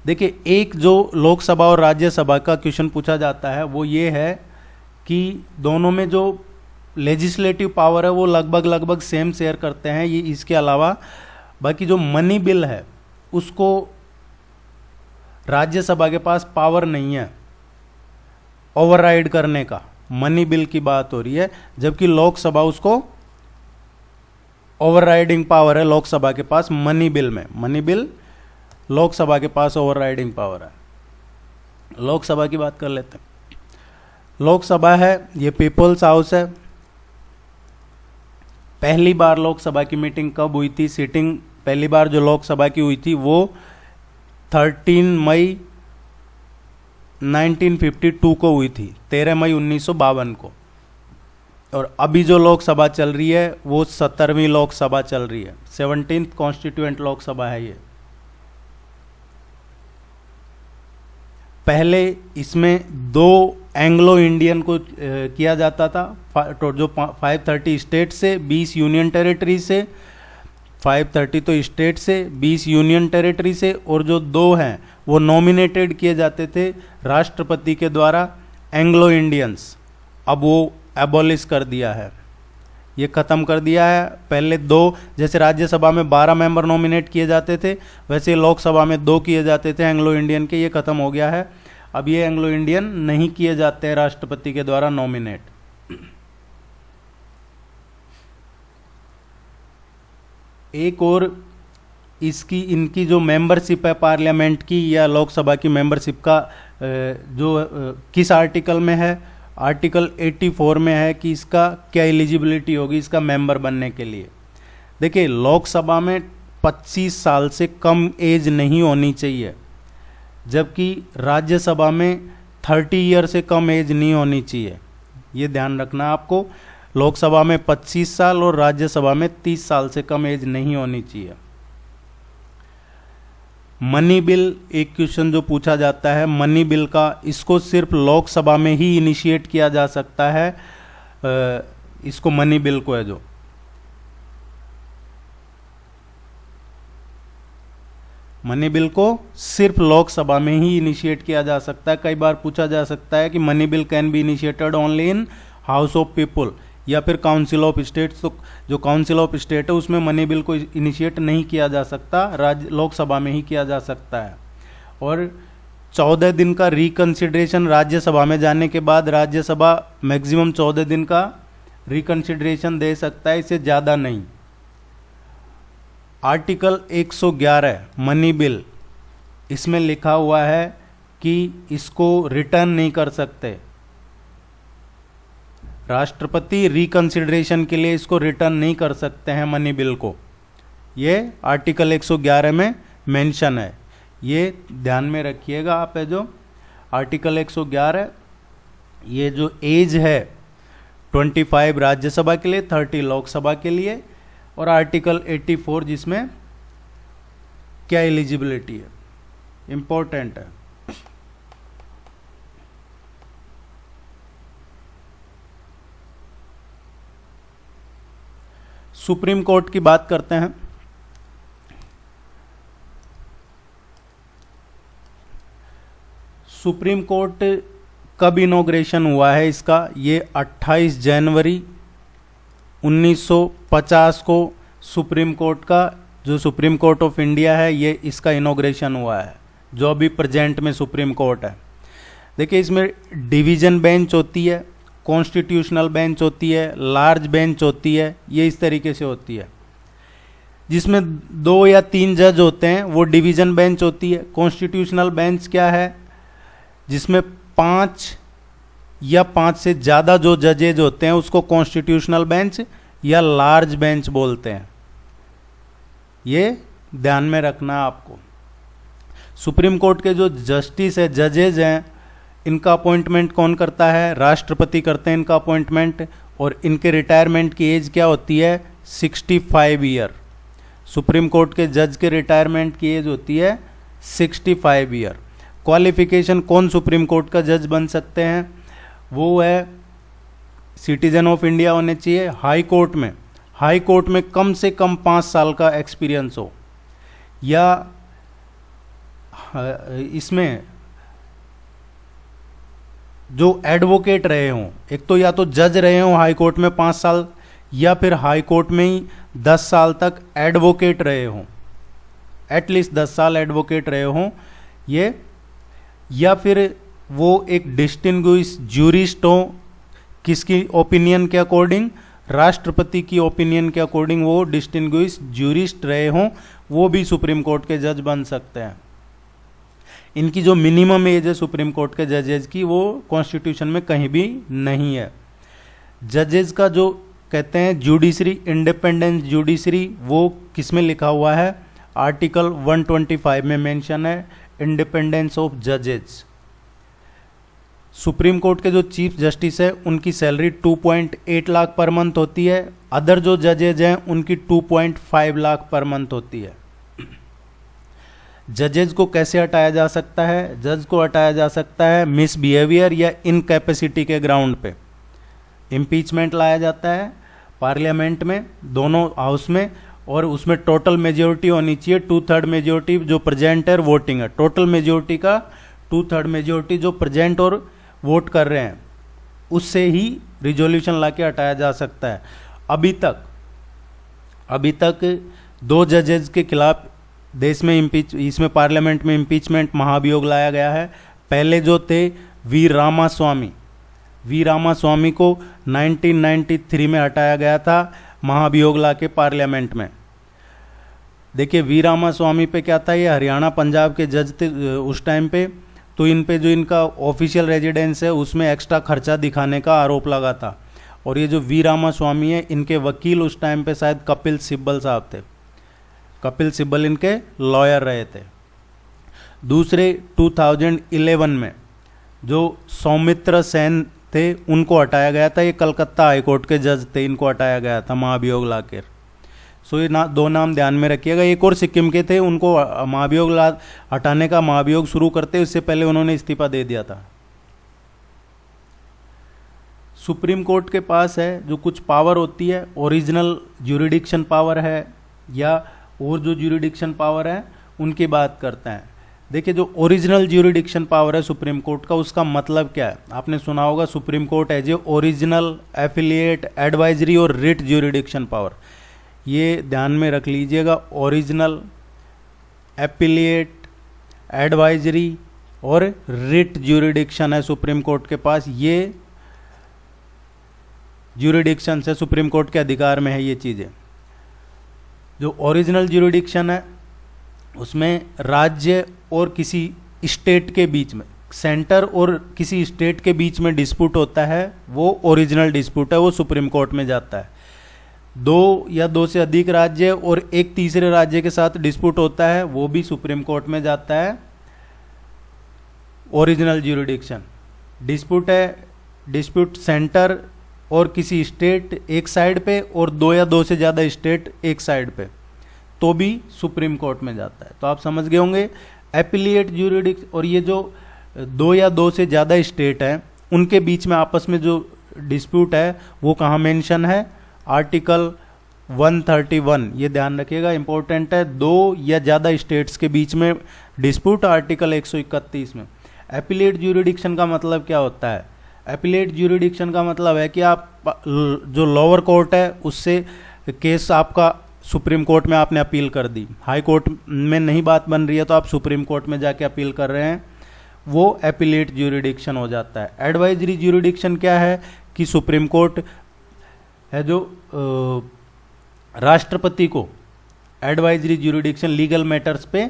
देखिए एक जो लोकसभा और राज्यसभा का क्वेश्चन पूछा जाता है वो ये है कि दोनों में जो लेजिस्लेटिव पावर है वो लगभग सेम शेयर करते हैं। ये इसके अलावा बाकी जो मनी बिल है उसको राज्यसभा के पास पावर नहीं है ओवरराइड करने का, मनी बिल की बात हो रही है, जबकि लोकसभा उसको ओवरराइडिंग पावर है लोकसभा के पास मनी बिल में। मनी बिल लोकसभा के पास ओवरराइडिंग पावर है। लोकसभा की बात कर लेते हैं। लोकसभा है ये पीपल्स हाउस है। पहली बार लोकसभा की मीटिंग कब हुई थी? सीटिंग पहली बार जो लोकसभा की हुई थी वो 13 मई 1952 को हुई थी, 13 मई 1952 को। और अभी जो लोकसभा चल रही है वो 17वीं लोकसभा चल रही है, 17th कॉन्स्टिट्यूएंट लोकसभा है ये। पहले इसमें 2 एंग्लो इंडियन को किया जाता था, जो 530 स्टेट से, 20 यूनियन टेरिटरी से, 530 तो स्टेट से, 20 यूनियन टेरिटरी से, और जो 2 हैं वो नॉमिनेटेड किए जाते थे राष्ट्रपति के द्वारा, एंग्लो इंडियंस। अब वो एबॉलिश कर दिया है, ये ख़त्म कर दिया है। पहले 2, जैसे राज्यसभा में 12 मेंबर नॉमिनेट किए जाते थे, वैसे लोकसभा में 2 किए जाते थे एंग्लो इंडियन के, ये ख़त्म हो गया है। अब ये एंग्लो इंडियन नहीं किए जाते हैं राष्ट्रपति के द्वारा नॉमिनेट। एक और इनकी जो मेंबरशिप है पार्लियामेंट की या लोकसभा की मेंबरशिप का जो किस आर्टिकल में है? आर्टिकल 84 में है कि इसका क्या एलिजिबिलिटी होगी इसका मेंबर बनने के लिए। देखिए, लोकसभा में 25 साल से कम एज नहीं होनी चाहिए, जबकि राज्यसभा में 30 ईयर से कम एज नहीं होनी चाहिए। ये ध्यान रखना आपको, लोकसभा में 25 साल और राज्यसभा में 30 साल से कम एज नहीं होनी चाहिए। मनी बिल, एक क्वेश्चन जो पूछा जाता है मनी बिल का, इसको सिर्फ लोकसभा में ही इनिशिएट किया जा सकता है। इसको मनी बिल को है जो मनी बिल को सिर्फ लोकसभा में ही इनिशिएट किया जा सकता है। कई बार पूछा जा सकता है कि money bill can be initiated only in house of people या फिर काउंसिल ऑफ स्टेट्स। तो जो काउंसिल ऑफ स्टेट है उसमें मनी बिल को इनिशिएट नहीं किया जा सकता, लोकसभा में ही किया जा सकता है। और 14 दिन का रिकंसिडरेशन राज्यसभा में जाने के बाद राज्यसभा मैक्सिमम 14 दिन का रिकंसिडरेशन दे सकता है, इससे ज़्यादा नहीं। आर्टिकल 111 मनी बिल, इसमें लिखा हुआ है कि इसको रिटर्न नहीं कर सकते राष्ट्रपति, रिकंसिडरेशन के लिए इसको रिटर्न नहीं कर सकते हैं मनी बिल को। ये आर्टिकल 111 में मेंशन है, ये ध्यान में रखिएगा आप। है जो आर्टिकल 111, ये जो एज है 25 राज्यसभा के लिए, 30 लोकसभा के लिए, और आर्टिकल 84 जिसमें क्या एलिजिबिलिटी है, इंपॉर्टेंट है। सुप्रीम कोर्ट की बात करते हैं। सुप्रीम कोर्ट कब इनॉग्रेशन हुआ है इसका? ये 28 जनवरी 1950 को सुप्रीम कोर्ट का, जो सुप्रीम कोर्ट ऑफ इंडिया है, ये इसका इनॉग्रेशन हुआ है, जो अभी प्रेजेंट में सुप्रीम कोर्ट है। देखिए, इसमें डिवीजन बेंच होती है, कॉन्स्टिट्यूशनल बेंच होती है, लार्ज बेंच होती है, ये इस तरीके से होती है। जिसमें 2 या 3 जज होते हैं वो डिवीजन बेंच होती है। कॉन्स्टिट्यूशनल बेंच क्या है? जिसमें 5 या 5 से ज़्यादा जो जजेज होते हैं उसको कॉन्स्टिट्यूशनल बेंच या लार्ज बेंच बोलते हैं। ये ध्यान में रखना आपको। सुप्रीम कोर्ट के जो जस्टिस है, जजेज हैं, इनका अपॉइंटमेंट कौन करता है? राष्ट्रपति करते हैं इनका अपॉइंटमेंट। और इनके रिटायरमेंट की एज क्या होती है? 65 ईयर। सुप्रीम कोर्ट के जज के रिटायरमेंट की एज होती है 65 ईयर। क्वालिफिकेशन, कौन सुप्रीम कोर्ट का जज बन सकते हैं? वो है सिटीजन ऑफ इंडिया होने चाहिए। हाई कोर्ट में कम से कम 5 साल का एक्सपीरियंस हो, या इसमें जो एडवोकेट रहे हों, एक तो या तो जज रहे हों हाई कोर्ट में 5 साल, या फिर हाई कोर्ट में ही 10 साल तक एडवोकेट रहे हों, एटलीस्ट 10 साल एडवोकेट रहे हों ये, या फिर वो एक डिस्टिंग्विश ज्यूरिस्ट हो, किसकी ओपिनियन के अकॉर्डिंग, राष्ट्रपति की ओपिनियन के अकॉर्डिंग वो डिस्टिंग्विश ज्यूरिस्ट रहे हों, वो भी सुप्रीम कोर्ट के जज बन सकते हैं। इनकी जो मिनिमम एज है सुप्रीम कोर्ट के जजेज की, वो कॉन्स्टिट्यूशन में कहीं भी नहीं है। जजेज का जो कहते हैं जुडिशरी, इंडिपेंडेंट जुडिशरी, वो किस में लिखा हुआ है, आर्टिकल 125 में मेंशन है, इंडिपेंडेंस ऑफ जजेज। सुप्रीम कोर्ट के जो चीफ जस्टिस है उनकी सैलरी 2.8 लाख पर मंथ होती है, अदर जो जजेज हैं उनकी 2.5 लाख पर मंथ होती है। जजेज को कैसे हटाया जा सकता है, जज को हटाया जा सकता है मिसबिहेवियर या इनकैपेसिटी के ग्राउंड पे। इम्पीचमेंट लाया जाता है पार्लियामेंट में, दोनों हाउस में, और उसमें टोटल मेजोरिटी होनी चाहिए, 2/3 मेजोरिटी जो प्रेजेंट है, वोटिंग है, टोटल मेजोरिटी का 2/3 मेजोरिटी जो प्रेजेंट और वोट कर रहे हैं, उससे ही रिजोल्यूशन लाके हटाया जा सकता है। अभी तक 2 जजेज के खिलाफ देश में इसमें पार्लियामेंट में इम्पीचमेंट महाभियोग लाया गया है। पहले जो थे वी रामास्वामी को 1993 में हटाया गया था महाभियोग लाके पार्लियामेंट में। देखिए वी रामास्वामी पे क्या था, ये हरियाणा पंजाब के जज थे उस टाइम पे, तो इन पे जो इनका ऑफिशियल रेजिडेंस है उसमें एक्स्ट्रा खर्चा दिखाने का आरोप लगा था। और ये जो वी रामास्वामी है, इनके वकील उस टाइम पे शायद कपिल सिब्बल साहब थे, कपिल सिब्बल इनके लॉयर रहे थे। दूसरे 2011 में जो सौमित्र सेन थे उनको हटाया गया था, ये कलकत्ता हाईकोर्ट के जज थे, इनको हटाया गया था महाभियोग लाकर। सो ये 2 नाम ध्यान में रखिएगा। एक और सिक्किम के थे, उनको महाभियोग हटाने का महाभियोग शुरू करते उससे पहले उन्होंने इस्तीफा दे दिया था। सुप्रीम कोर्ट के पास है जो कुछ पावर होती है, ओरिजिनल ज्यूरिडिक्शन पावर है या और जो ज्यूरिडिक्शन पावर है उनकी बात करते हैं। देखिए जो ओरिजिनल ज्यूरिडिक्शन पावर है सुप्रीम कोर्ट का, उसका मतलब क्या है, आपने सुना होगा सुप्रीम कोर्ट है जो ओरिजिनल, एफिलिएट, एडवाइजरी और रिट ज्यूरिडिक्शन पावर। ये ध्यान में रख लीजिएगा, ओरिजिनल, एफिलिएट, एडवाइजरी और रिट ज्यूरिडिक्शन है सुप्रीम कोर्ट के पास। ये ज्यूरिडिक्शन से सुप्रीम कोर्ट के अधिकार में है ये चीज़ें। जो ओरिजिनल ज्यूरिडिक्शन है उसमें राज्य और किसी स्टेट के बीच में, सेंटर और किसी स्टेट के बीच में डिस्प्यूट होता है, वो ओरिजिनल डिस्प्यूट है, वो सुप्रीम कोर्ट में जाता है। 2 या 2 से अधिक राज्य और एक तीसरे राज्य के साथ डिस्प्यूट होता है, वो भी सुप्रीम कोर्ट में जाता है, ओरिजिनल ज्यूरिडिक्शन। डिस्प्यूट है, डिस्प्यूट सेंटर और किसी स्टेट एक साइड पे और 2 या 2 से ज़्यादा स्टेट एक साइड पे, तो भी सुप्रीम कोर्ट में जाता है। तो आप समझ गए होंगे एपिलिएट ज्यूरिडिक्शन। और ये जो 2 या 2 से ज़्यादा स्टेट हैं उनके बीच में आपस में जो डिस्प्यूट है वो कहाँ मेंशन है, आर्टिकल 131। ये ध्यान रखिएगा, इंपॉर्टेंट है। 2 या ज़्यादा स्टेट्स के बीच में डिस्प्यूट, आर्टिकल 131 में। एपिलेट ज्यूरिडिक्शन का मतलब क्या होता है, एपिलेट ज्यूरिडिक्शन का मतलब है कि आप जो लोअर कोर्ट है उससे केस आपका सुप्रीम कोर्ट में आपने अपील कर दी, हाई कोर्ट में नहीं बात बन रही है तो आप सुप्रीम कोर्ट में जाके अपील कर रहे हैं, वो एपिलेट ज्यूरिडिक्शन हो जाता है। एडवाइजरी ज्यूरिडिक्शन क्या है कि सुप्रीम कोर्ट है जो राष्ट्रपति को एडवाइजरी ज्यूरिडिक्शन लीगल मैटर्स पे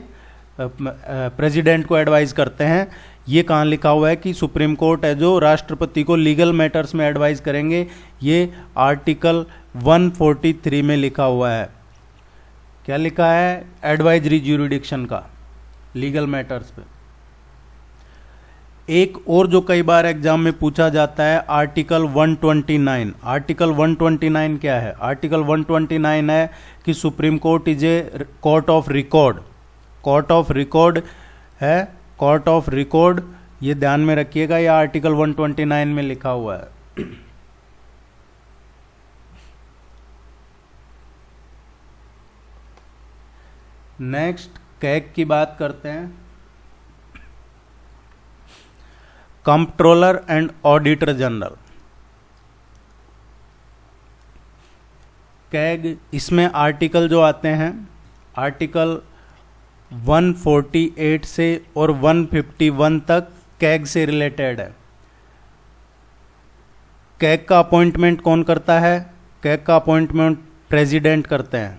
प्रेसिडेंट को एडवाइज करते हैं। ये कहाँ लिखा हुआ है कि सुप्रीम कोर्ट है जो राष्ट्रपति को लीगल मैटर्स में एडवाइज करेंगे, ये आर्टिकल 143 में लिखा हुआ है। क्या लिखा है, एडवाइजरी ज्यूरिडिक्शन का लीगल मैटर्स पे। एक और जो कई बार एग्जाम में पूछा जाता है, आर्टिकल 129। आर्टिकल 129 क्या है, आर्टिकल 129 है कि supreme court is a court of record. Court of record है, कोर्ट ऑफ रिकॉर्ड, ये ध्यान में रखिएगा, ये आर्टिकल 129 में लिखा हुआ है। नेक्स्ट कैग की बात करते हैं, controller and auditor general. CAG, इसमें आर्टिकल जो आते हैं, आर्टिकल 148 से और 151 तक कैग से रिलेटेड है। कैग का अपॉइंटमेंट कौन करता है? कैग का अपॉइंटमेंट प्रेसिडेंट करते हैं।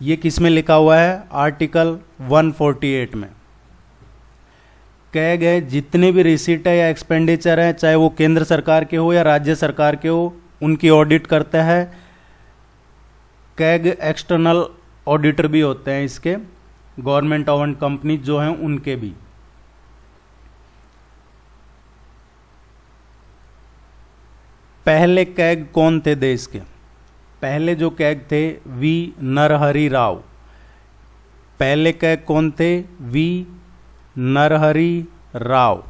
ये किस में लिखा हुआ है? आर्टिकल 148 में। कैग है, जितने भी रिसीट है या एक्सपेंडिचर है, चाहे वो केंद्र सरकार के हो या राज्य सरकार के हो, उनकी ऑडिट करता है। कैग एक्सटर्नल ऑडिटर भी होते हैं इसके, गवर्नमेंट ओन्ड कंपनी जो हैं उनके भी। पहले कैग कौन थे देश के? पहले जो कैग थे वी नरहरि राव। पहले कैग कौन थे? वी नरहरि राव।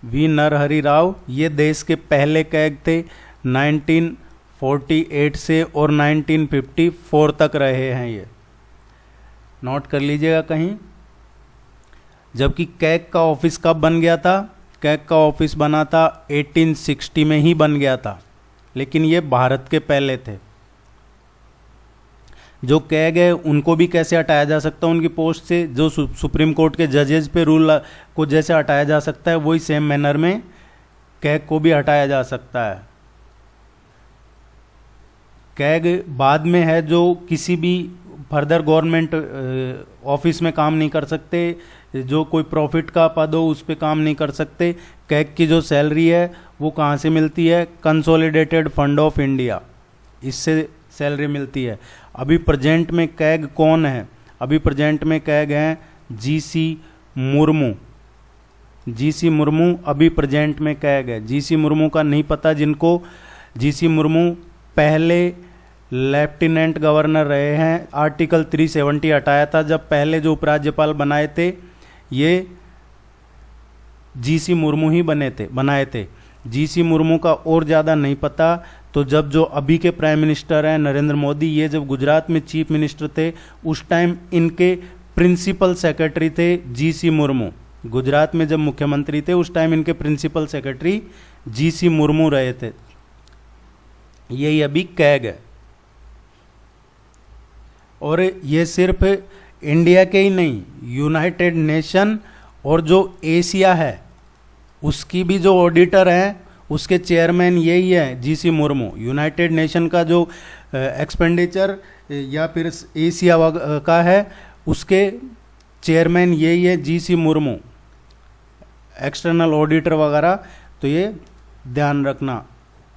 वी नरहरि राव ये देश के पहले कैग थे। 1948 से और 1954 तक रहे हैं, ये नोट कर लीजिएगा कहीं। जबकि कैग का ऑफिस कब बन गया था? कैग का ऑफिस बना था 1860 में ही बन गया था, लेकिन ये भारत के पहले थे। जो कैग है उनको भी कैसे हटाया जा सकता है उनकी पोस्ट से? जो सुप्रीम कोर्ट के जजेस पे रूल को जैसे हटाया जा सकता है, वही सेम मैनर में कैग को भी हटाया जा सकता है। कैग बाद में है जो किसी भी फर्दर गवर्नमेंट ऑफिस में काम नहीं कर सकते, जो कोई प्रॉफिट का पद हो उस पर काम नहीं कर सकते। कैग की जो सैलरी है वो कहाँ से मिलती है? कंसोलिडेटेड फंड ऑफ इंडिया, इससे सैलरी मिलती है। अभी प्रेजेंट में कैग कौन है? अभी प्रेजेंट में कैग हैं जीसी मुर्मू। जीसी मुर्मू अभी प्रेजेंट में कैग है। जीसी मुर्मू का नहीं पता जिनको, जीसी मुर्मू पहले लेफ्टिनेंट गवर्नर रहे हैं। आर्टिकल 370 हटाया था जब पहले जो उपराज्यपाल बनाए थे, ये जीसी मुर्मू ही बनाए थे। जीसी मुर्मू का और ज़्यादा नहीं पता। तो जब जो अभी के प्राइम मिनिस्टर हैं नरेंद्र मोदी, ये जब गुजरात में चीफ मिनिस्टर थे उस टाइम इनके प्रिंसिपल सेक्रेटरी थे जीसी मुर्मू। गुजरात में जब मुख्यमंत्री थे उस टाइम इनके प्रिंसिपल सेक्रेटरी जीसी मुर्मू रहे थे। यही अभी कैग है। और ये सिर्फ इंडिया के ही नहीं, यूनाइटेड नेशन और जो एशिया है उसकी भी जो ऑडिटर हैं उसके चेयरमैन यही है जीसी मुर्मू। यूनाइटेड नेशन का जो एक्सपेंडिचर या फिर एशिया का है उसके चेयरमैन यही है जीसी मुर्मू। एक्सटर्नल ऑडिटर वगैरह, तो ये ध्यान रखना।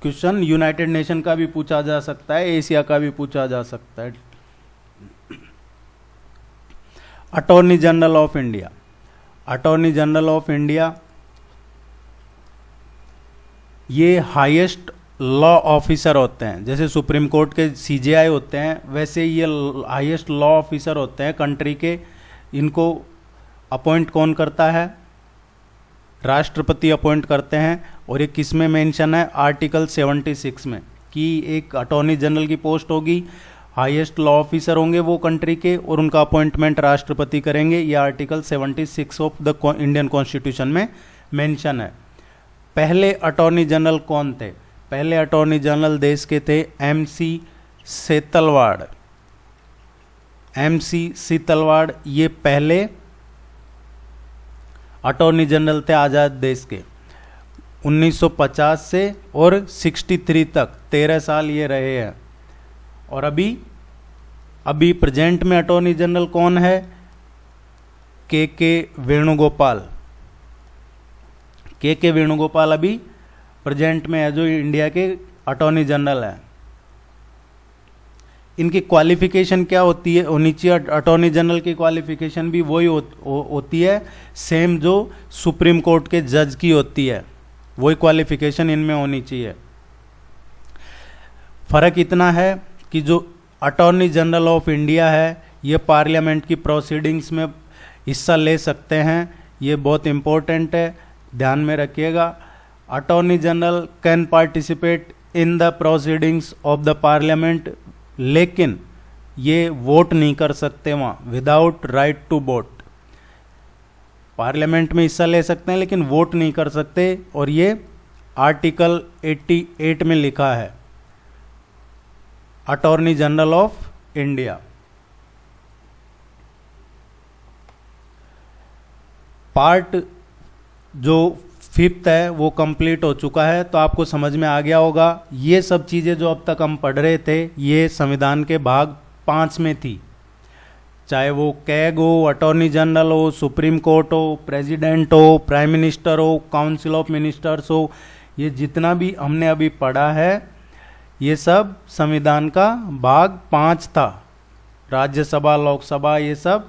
क्वेश्चन यूनाइटेड नेशन का भी पूछा जा सकता है, एशिया का भी पूछा जा सकता है। Attorney general of India. Attorney general of India ये हाईएस्ट लॉ ऑफिसर होते हैं। जैसे सुप्रीम कोर्ट के सीजेआई होते हैं, वैसे ये हाईएस्ट लॉ ऑफिसर होते हैं कंट्री के। इनको अपॉइंट कौन करता है? राष्ट्रपति अपॉइंट करते हैं। और ये किस में मेंशन है? आर्टिकल 76 में, कि एक अटॉर्नी जनरल की पोस्ट होगी, हाईएस्ट लॉ ऑफिसर होंगे वो कंट्री के, और उनका अपॉइंटमेंट राष्ट्रपति करेंगे। ये article 76 of the Indian constitution में मेंशन है। पहले अटॉर्नी जनरल कौन थे? पहले अटॉर्नी जनरल देश के थे MC सेतलवाड़। MC सेतलवाड़ ये पहले अटॉर्नी जनरल थे आज़ाद देश के। 1950 से और 63 तक 13 साल ये रहे हैं। और अभी प्रेजेंट में अटॉर्नी जनरल कौन है? के वेणुगोपाल। के वेणुगोपाल अभी प्रेजेंट में है, जो इंडिया के अटॉर्नी जनरल है। इनकी क्वालिफिकेशन क्या होती है? होनी चाहिए अटॉर्नी जनरल की क्वालिफिकेशन भी वही होती है सेम जो सुप्रीम कोर्ट के जज की होती है, वही क्वालिफिकेशन इनमें होनी चाहिए। फर्क इतना है कि जो अटॉर्नी जनरल ऑफ इंडिया है ये पार्लियामेंट की प्रोसीडिंग्स में हिस्सा ले सकते हैं। ये बहुत इंपॉर्टेंट है, ध्यान में रखिएगा। Attorney general can participate in the proceedings of the parliament, लेकिन ये वोट नहीं कर सकते वहाँ, without right to vote. Parliament में हिस्सा ले सकते हैं लेकिन वोट नहीं कर सकते, और ये आर्टिकल 88 में लिखा है। Attorney general of India. Part जो 5th है वो कंप्लीट हो चुका है, तो आपको समझ में आ गया होगा। ये सब चीज़ें जो अब तक हम पढ़ रहे थे ये संविधान के भाग 5 में थी, चाहे वो कैग हो, अटॉर्नी जनरल हो, सुप्रीम कोर्ट हो, प्रेसिडेंट हो, प्राइम मिनिस्टर हो, काउंसिल ऑफ मिनिस्टर्स हो, ये जितना भी हमने अभी पढ़ा है ये सब संविधान का भाग 5 था। राज्यसभा, लोकसभा, ये सब,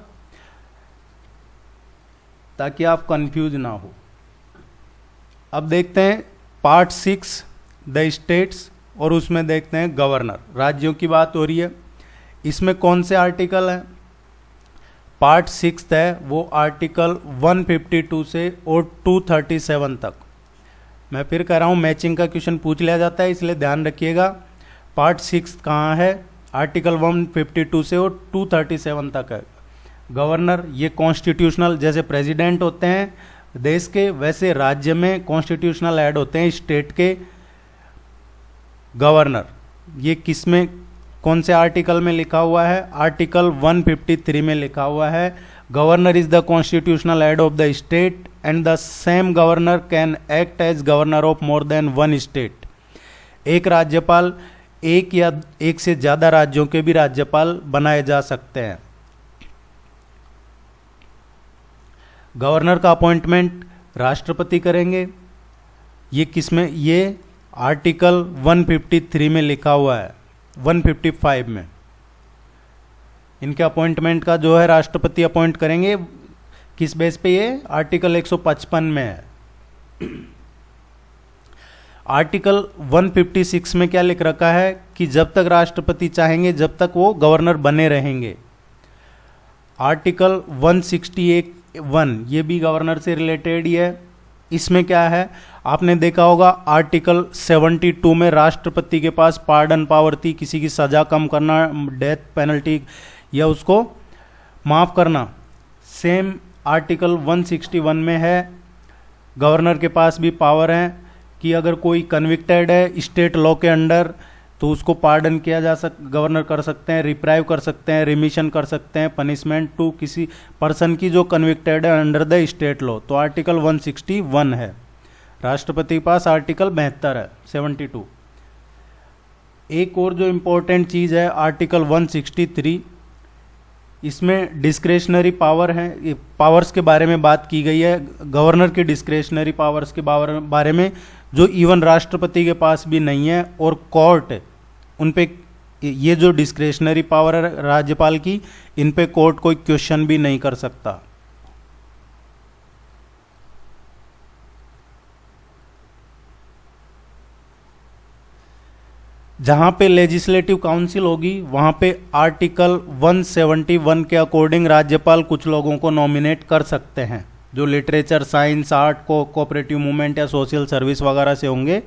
ताकि आप कंफ्यूज ना हो। अब देखते हैं पार्ट 6 द स्टेट्स, और उसमें देखते हैं गवर्नर। राज्यों की बात हो रही है, इसमें कौन से आर्टिकल हैं? पार्ट 6 है वो आर्टिकल 152 से और 237 तक। मैं फिर कह रहा हूँ, मैचिंग का क्वेश्चन पूछ लिया जाता है, इसलिए ध्यान रखिएगा। पार्ट 6 कहाँ है? आर्टिकल 152 से और 237 तक है। गवर्नर ये कॉन्स्टिट्यूशनल, जैसे प्रेसिडेंट होते हैं देश के, वैसे राज्य में कॉन्स्टिट्यूशनल ऐड होते हैं स्टेट के गवर्नर। ये किस में, कौन से आर्टिकल में लिखा हुआ है? आर्टिकल 153 में लिखा हुआ है, governor is the constitutional head of the state and the same governor can act as governor of more than one state. एक राज्यपाल एक या एक से ज्यादा राज्यों के भी राज्यपाल बनाए जा सकते हैं। गवर्नर का अपॉइंटमेंट राष्ट्रपति करेंगे। ये किसमें? ये आर्टिकल 153 में लिखा हुआ है, 155 में। इनके अपॉइंटमेंट का जो है राष्ट्रपति अपॉइंट करेंगे। किस बेस पे? ये आर्टिकल 155 में है। आर्टिकल 156 में क्या लिख रखा है कि जब तक राष्ट्रपति चाहेंगे जब तक वो गवर्नर बने रहेंगे। आर्टिकल 161 ये भी गवर्नर से रिलेटेड ही है। इसमें क्या है? आपने देखा होगा आर्टिकल 72 में राष्ट्रपति के पास पार्डन पावर थी, किसी की सजा कम करना, डेथ पेनल्टी या उसको माफ करना। सेम आर्टिकल 161 में है, गवर्नर के पास भी पावर है कि अगर कोई कन्विक्टेड है स्टेट लॉ के अंडर तो उसको पार्डन किया जा गवर्नर कर सकते हैं, रिप्राइव कर सकते हैं, रिमिशन कर सकते हैं, पनिशमेंट टू किसी पर्सन की जो कन्विक्टेड है अंडर द स्टेट लॉ। तो आर्टिकल 161 है। राष्ट्रपति के पास आर्टिकल 72 है, 72। एक और जो इंपॉर्टेंट चीज है आर्टिकल 163, इसमें डिस्क्रेशनरी पावर है, पावर्स के बारे में बात की गई है, गवर्नर की डिस्क्रेशनरी पावर्स के बारे में, जो इवन राष्ट्रपति के पास भी नहीं है। और कोर्ट उन पे ये जो डिस्क्रेशनरी पावर है राज्यपाल की, इन पे कोर्ट कोई क्वेश्चन भी नहीं कर सकता। जहां पे लेजिस्लेटिव काउंसिल होगी वहां पे आर्टिकल 171 के अकॉर्डिंग राज्यपाल कुछ लोगों को नॉमिनेट कर सकते हैं, जो literature, science, art, cooperative movement या सोशल सर्विस वगैरह से होंगे।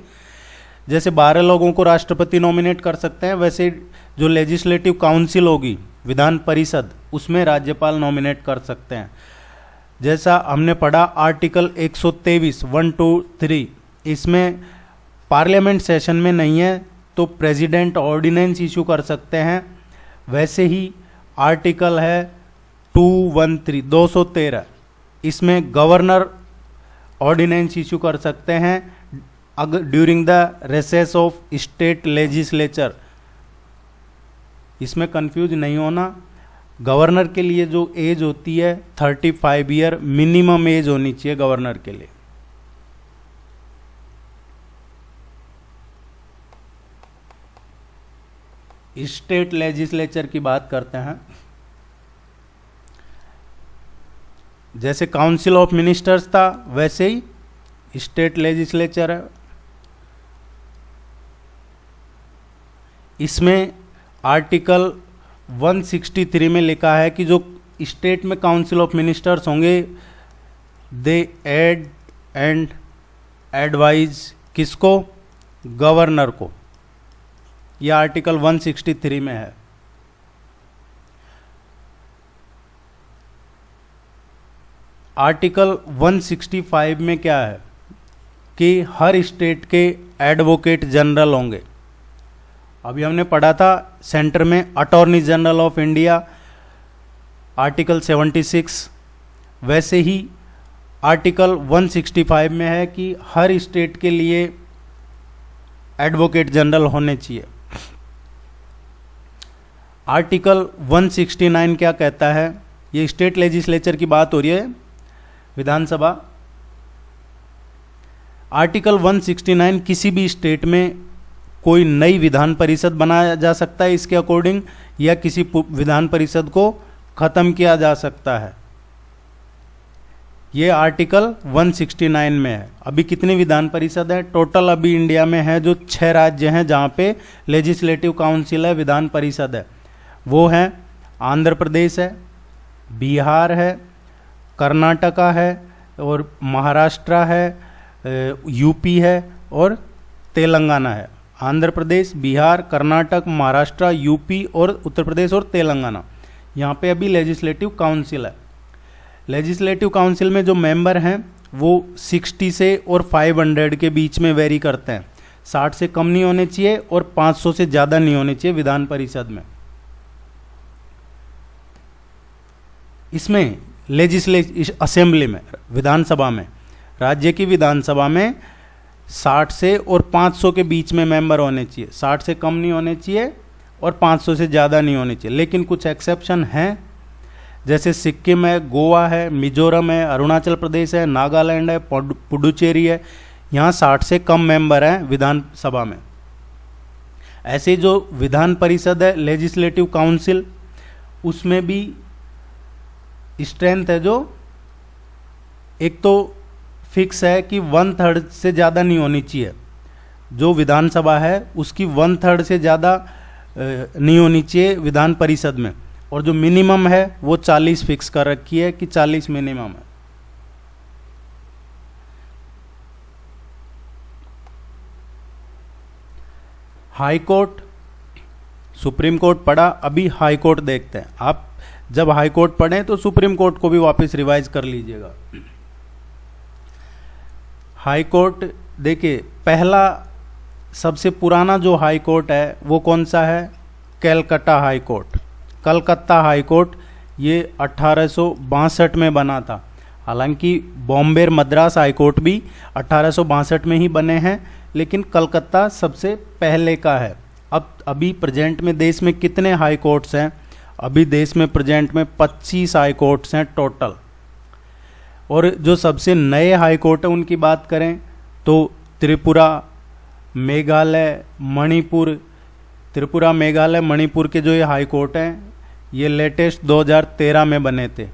जैसे 12 लोगों को राष्ट्रपति नॉमिनेट कर सकते हैं, वैसे जो लेजिस्लेटिव काउंसिल होगी, विधान परिषद, उसमें राज्यपाल नॉमिनेट कर सकते हैं। जैसा हमने पढ़ा आर्टिकल 123 1 2 3, इसमें पार्लियामेंट सेशन में नहीं है तो प्रेसिडेंट ऑर्डिनेंस इशू कर सकते हैं। वैसे ही आर्टिकल है 213, इसमें गवर्नर ऑर्डिनेंस इशू कर सकते हैं अगर during the recess of state legislature. इसमें कंफ्यूज नहीं होना, गवर्नर के लिए जो एज होती है 35 ईयर मिनिमम एज होनी चाहिए गवर्नर के लिए। स्टेट लेजिस्लेचर की बात करते हैं। जैसे काउंसिल ऑफ मिनिस्टर्स था वैसे ही स्टेट लेजिस्लेचर है। इसमें आर्टिकल 163 में लिखा है कि जो स्टेट में काउंसिल ऑफ मिनिस्टर्स होंगे, दे एड एंड एडवाइज किसको? गवर्नर को। यह आर्टिकल 163 में है। आर्टिकल 165 में क्या है कि हर स्टेट के एडवोकेट जनरल होंगे। अभी हमने पढ़ा था सेंटर में attorney general of India article 76, वैसे ही आर्टिकल 165 में है कि हर स्टेट के लिए एडवोकेट जनरल होने चाहिए। आर्टिकल 169 क्या कहता है, ये स्टेट लेजिस्लेचर की बात हो रही है, विधानसभा। आर्टिकल 169 किसी भी स्टेट में कोई नई विधान परिषद बनाया जा सकता है इसके अकॉर्डिंग, या किसी विधान परिषद को खत्म किया जा सकता है। ये आर्टिकल 169 में है। अभी कितनी विधान परिषद है टोटल? अभी इंडिया में है जो 6 राज्य हैं जहाँ पे लेजिस्लेटिव काउंसिल है, विधान परिषद है। वो हैं आंध्र प्रदेश है, बिहार है, कर्नाटका है और महाराष्ट्र है, यूपी है और तेलंगाना है। आंध्र प्रदेश, बिहार, कर्नाटक, महाराष्ट्र, यूपी और उत्तर प्रदेश और तेलंगाना, यहाँ पे अभी लेजिस्लेटिव काउंसिल है। लेजिस्लेटिव काउंसिल में जो मेंबर हैं वो 60 से और 500 के बीच में वेरी करते हैं। 60 से कम नहीं होने चाहिए और 500 से ज़्यादा नहीं होने चाहिए विधान परिषद में। इसमें असेंबली में, विधानसभा में, राज्य की विधानसभा में 60 से और 500 के बीच में मेंबर होने चाहिए। 60 से कम नहीं होने चाहिए और 500 से ज़्यादा नहीं होने चाहिए। लेकिन कुछ एक्सेप्शन हैं, जैसे सिक्किम है, गोवा है, मिजोरम है, अरुणाचल प्रदेश है, नागालैंड है, पुडुचेरी है, यहाँ 60 से कम मेंबर हैं विधानसभा में। ऐसे जो विधान परिषद है, लेजिस्लेटिव काउंसिल, उसमें भी स्ट्रेंथ है जो एक तो फिक्स है कि 1/3 से ज़्यादा नहीं होनी चाहिए। जो विधानसभा है उसकी 1/3 से ज़्यादा नहीं होनी चाहिए विधान परिषद में, और जो मिनिमम है वो 40 फिक्स कर रखी है कि 40 मिनिमम है। हाई कोर्ट, सुप्रीम कोर्ट पढ़ा, अभी हाई कोर्ट देखते हैं। आप जब हाई कोर्ट पढ़ें तो सुप्रीम कोर्ट को भी वापस रिवाइज कर लीजिएगा। हाई कोर्ट देखिए, पहला सबसे पुराना जो हाई कोर्ट है वो कौन सा है? Calcutta high court. Calcutta high court ये 1862 में बना था। हालांकि बॉम्बे मद्रास हाई कोर्ट भी 1862 में ही बने हैं, लेकिन कलकत्ता सबसे पहले का है। अब अभी प्रेजेंट में देश में कितने हाई कोर्ट्स हैं? अभी देश में प्रेजेंट में 25 हाई कोर्ट्स हैं टोटल। और जो सबसे नए हाई कोर्ट है उनकी बात करें तो त्रिपुरा, मेघालय, मणिपुर, त्रिपुरा, मेघालय, मणिपुर के जो ये हाई कोर्ट हैं ये लेटेस्ट 2013 में बने थे।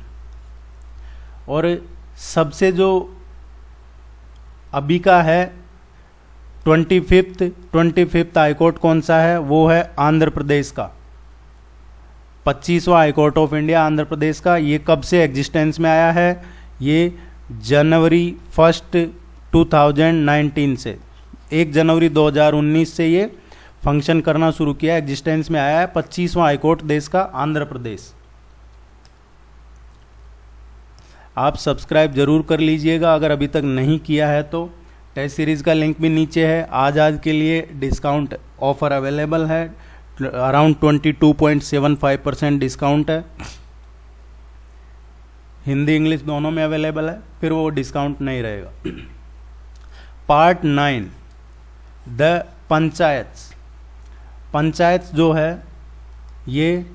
और सबसे जो अभी का है 25th हाई कोर्ट कौन सा है? वो है आंध्र प्रदेश का। 25वां high court of India Andhra Pradesh का। ये कब से एग्जिस्टेंस में आया है? ये जनवरी 1 2019 से, 1 जनवरी 2019 से ये फंक्शन करना शुरू किया, एग्जिस्टेंस में आया है। 25वां हाई कोर्ट देश का आंध्र प्रदेश। आप सब्सक्राइब जरूर कर लीजिएगा अगर अभी तक नहीं किया है तो। टेस्ट सीरीज का लिंक भी नीचे है। आज के लिए डिस्काउंट ऑफर अवेलेबल है, अराउंड 22.75% डिस्काउंट है। हिंदी इंग्लिश दोनों में अवेलेबल है, फिर वो डिस्काउंट नहीं रहेगा। Part 9 the panchayat. पंचायत जो है ये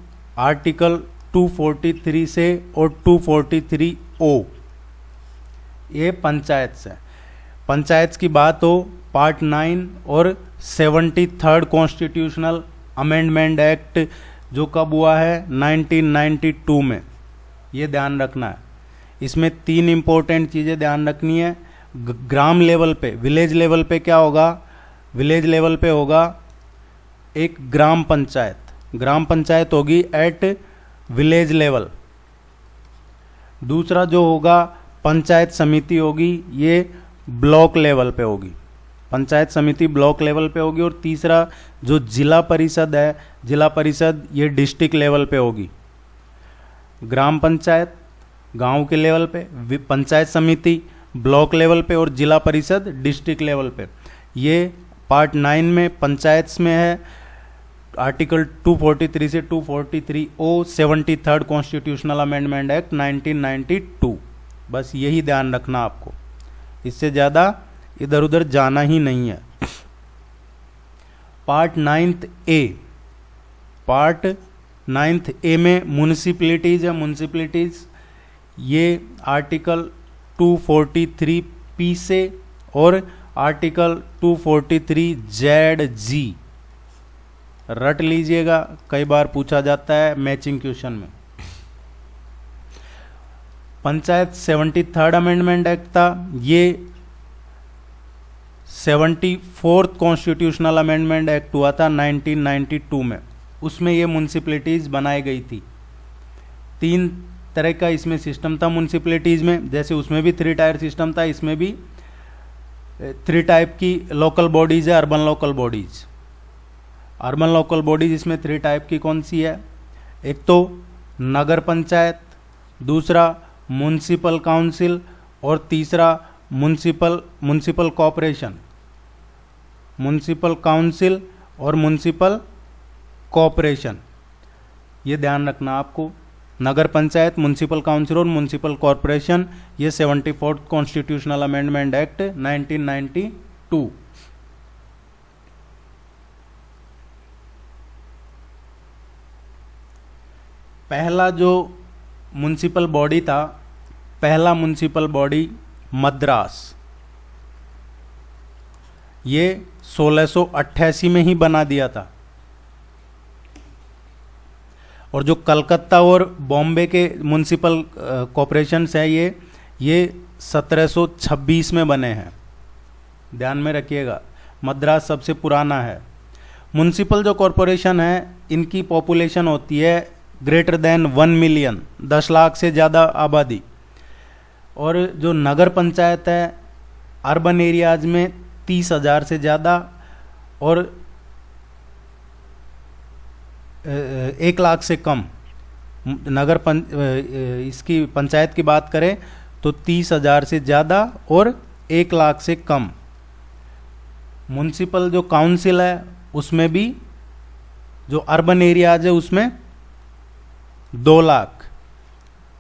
आर्टिकल 243 से और 243O ये पंचायत है। पंचायत की बात हो, पार्ट 9 और 73rd कॉन्स्टिट्यूशनल अमेंडमेंट एक्ट जो कब हुआ है? 1992 में। ये ध्यान रखना है। इसमें 3 इंपॉर्टेंट चीज़ें ध्यान रखनी है। ग्राम लेवल पे, विलेज लेवल पे क्या होगा? विलेज लेवल पे होगा एक ग्राम पंचायत। ग्राम पंचायत होगी एट विलेज लेवल। दूसरा जो होगा पंचायत समिति होगी, ये ब्लॉक लेवल पे होगी। पंचायत समिति ब्लॉक लेवल पे होगी। और तीसरा जो जिला परिषद है, जिला परिषद ये डिस्ट्रिक्ट लेवल पे होगी। ग्राम पंचायत गांव के लेवल पे, पंचायत समिति ब्लॉक लेवल पे और जिला परिषद डिस्ट्रिक्ट लेवल पे। ये पार्ट 9 में पंचायत में है। आर्टिकल 243 से 243 ओ 73rd कॉन्स्टिट्यूशनल अमेंडमेंट एक्ट 1992। बस यही ध्यान रखना आपको, इससे ज़्यादा इधर उधर जाना ही नहीं है। पार्ट 9th ए, पार्ट 9th ए में म्यूनिसिपैलिटीज़ है। म्यूनिसिपैलिटीज़ ये आर्टिकल 243 पी से और आर्टिकल 243 जेड जी रट लीजिएगा, कई बार पूछा जाता है मैचिंग क्वेश्चन में। पंचायत 73rd अमेंडमेंट एक्ट था, ये 74th कॉन्स्टिट्यूशनल अमेंडमेंट एक्ट हुआ था 1992 में, उसमें ये म्यूनिसिपैलिटीज़ बनाई गई थी। 3 तरह का इसमें सिस्टम था म्यूनिसिपैलिटीज़ में, जैसे उसमें भी 3 टायर सिस्टम था, इसमें भी 3 टाइप की लोकल बॉडीज़ है, urban local bodies. Urban local bodies इसमें 3 टाइप की कौन सी है? एक तो नगर पंचायत, दूसरा म्युनिसिपल काउंसिल और तीसरा म्युनिसिपल कॉरपोरेशन। म्युनिसिपल काउंसिल और म्युनिसिपल कॉरपोरेशन, ये ध्यान रखना आपको। नगर पंचायत, म्युनिसिपल काउंसिल और म्युनिसिपल कॉरपोरेशन, ये 74th कॉन्स्टिट्यूशनल अमेंडमेंट एक्ट 1992। पहला जो म्युनिसिपल बॉडी था, पहला म्युनिसिपल बॉडी मद्रास, ये 1688 में ही बना दिया था। और जो कलकत्ता और बॉम्बे के म्युनिसिपल कॉरपोरेशंस है, ये 1726 में बने हैं, ध्यान में रखिएगा। मद्रास सबसे पुराना है। म्युनिसिपल जो कॉरपोरेशन है, इनकी पॉपुलेशन होती है ग्रेटर देन 1 मिलियन, 10 लाख से ज़्यादा आबादी। और जो नगर पंचायत है, अर्बन एरियाज में 30,000 से ज़्यादा और 1 लाख से कम। इसकी पंचायत की बात करें तो 30,000 से ज़्यादा और 1 लाख से कम। म्युनिसिपल जो काउंसिल है, उसमें भी जो अर्बन एरियाज है उसमें 2 लाख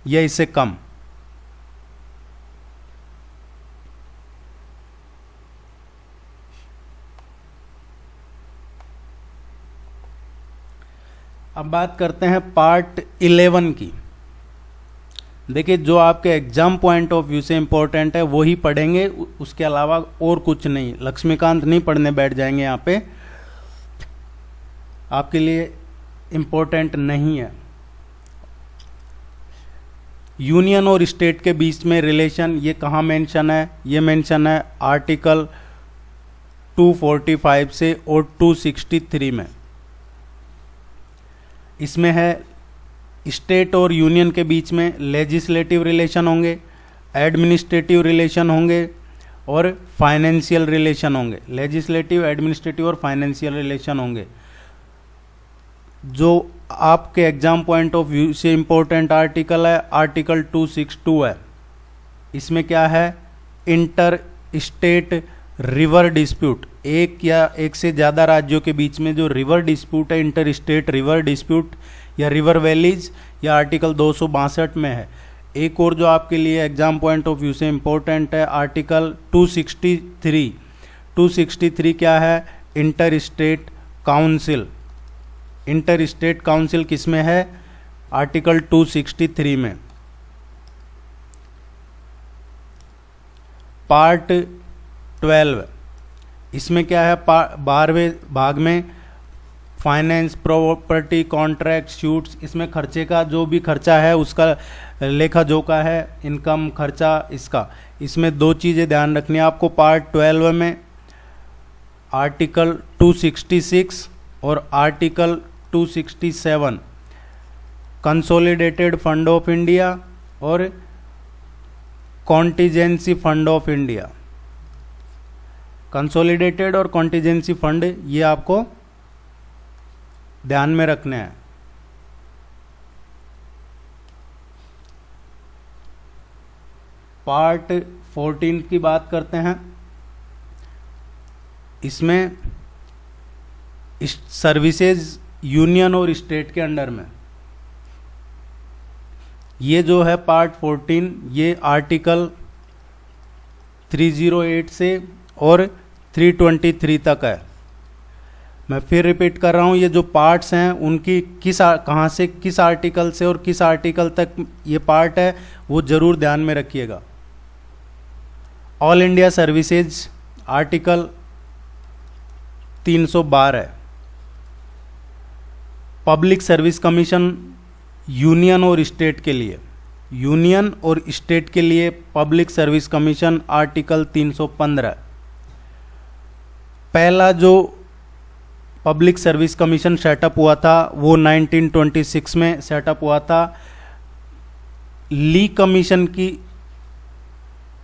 या इससे कम। अब बात करते हैं पार्ट 11 की। देखिए, जो आपके एग्जाम पॉइंट ऑफ व्यू से इंपॉर्टेंट है वो ही पढ़ेंगे, उसके अलावा और कुछ नहीं। लक्ष्मीकांत नहीं पढ़ने बैठ जाएंगे यहाँ पे, आपके लिए इंपॉर्टेंट नहीं है। यूनियन और स्टेट के बीच में रिलेशन, ये कहाँ मेंशन है? ये मेंशन है आर्टिकल 245 से और 263 में। इसमें है स्टेट और यूनियन के बीच में लेजिस्लेटिव रिलेशन होंगे, एडमिनिस्ट्रेटिव रिलेशन होंगे और फाइनेंशियल रिलेशन होंगे। लेजिस्लेटिव, एडमिनिस्ट्रेटिव और फाइनेंशियल रिलेशन होंगे। जो आपके एग्जाम पॉइंट ऑफ व्यू से इंपॉर्टेंट आर्टिकल है, आर्टिकल 262 है। इसमें क्या है? इंटर स्टेट रिवर डिस्प्यूट, एक या एक से ज़्यादा राज्यों के बीच में जो रिवर डिस्प्यूट है, इंटर स्टेट रिवर डिस्प्यूट या रिवर वैलीज, या आर्टिकल 262 में है। एक और जो आपके लिए एग्जाम पॉइंट ऑफ व्यू से इंपॉर्टेंट है, आर्टिकल 263। 263 क्या है? Inter state council. Inter state council किस में है? आर्टिकल 263 में। पार्ट 12, इसमें क्या है? 12वें भाग में फाइनेंस, प्रॉपर्टी, कॉन्ट्रैक्ट, शूट्स, इसमें खर्चे का जो भी खर्चा है उसका लेखा जोखा है, इनकम, खर्चा इसका। इसमें 2 चीज़ें ध्यान रखनी है आपको। पार्ट 12 में आर्टिकल 266 और article 267 consolidated fund of India और contingency fund of India. Consolidated और कॉन्टीजेंसी फंड, ये आपको ध्यान में रखने हैं। पार्ट 14 की बात करते हैं। इसमें सर्विसेज यूनियन और स्टेट के अंडर में। ये जो है पार्ट 14, ये आर्टिकल 308 से और 323 तक है। मैं फिर रिपीट कर रहा हूँ, ये जो पार्ट्स हैं उनकी कहाँ से किस आर्टिकल से और किस आर्टिकल तक ये पार्ट है वो जरूर ध्यान में रखिएगा। ऑल इंडिया सर्विसेज आर्टिकल 312 है। पब्लिक सर्विस कमीशन यूनियन और स्टेट के लिए, यूनियन और स्टेट के लिए पब्लिक सर्विस कमीशन आर्टिकल 315। पहला जो पब्लिक सर्विस कमीशन सेटअप हुआ था वो 1926 में सेटअप हुआ था। ली कमीशन की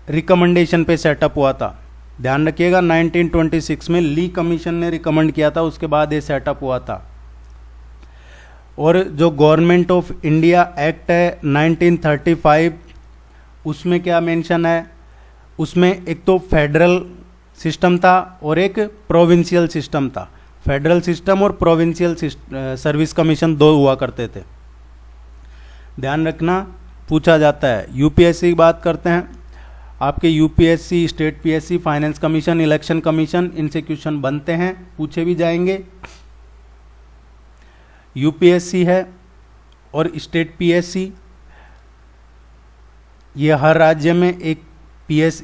रिकमेंडेशन पे सेटअप हुआ था। ध्यान रखिएगा, 1926 में ली कमीशन ने रिकमेंड किया था, उसके बाद ये सेटअप हुआ था। और जो गवर्नमेंट ऑफ इंडिया एक्ट है 1935, उसमें क्या मेंशन है, उसमें एक तो फेडरल सिस्टम था और एक प्रोविंशियल सिस्टम था। फेडरल सिस्टम और प्रोविंशियल सर्विस कमीशन दो हुआ करते थे। ध्यान रखना, पूछा जाता है। यूपीएससी की बात करते हैं, आपके UPSC, state PSC, finance commission, election commission, इनसे क्वेश्चन बनते हैं, पूछे भी जाएंगे। यूपीएससी है और स्टेट पीएससी, ये हर राज्य में एक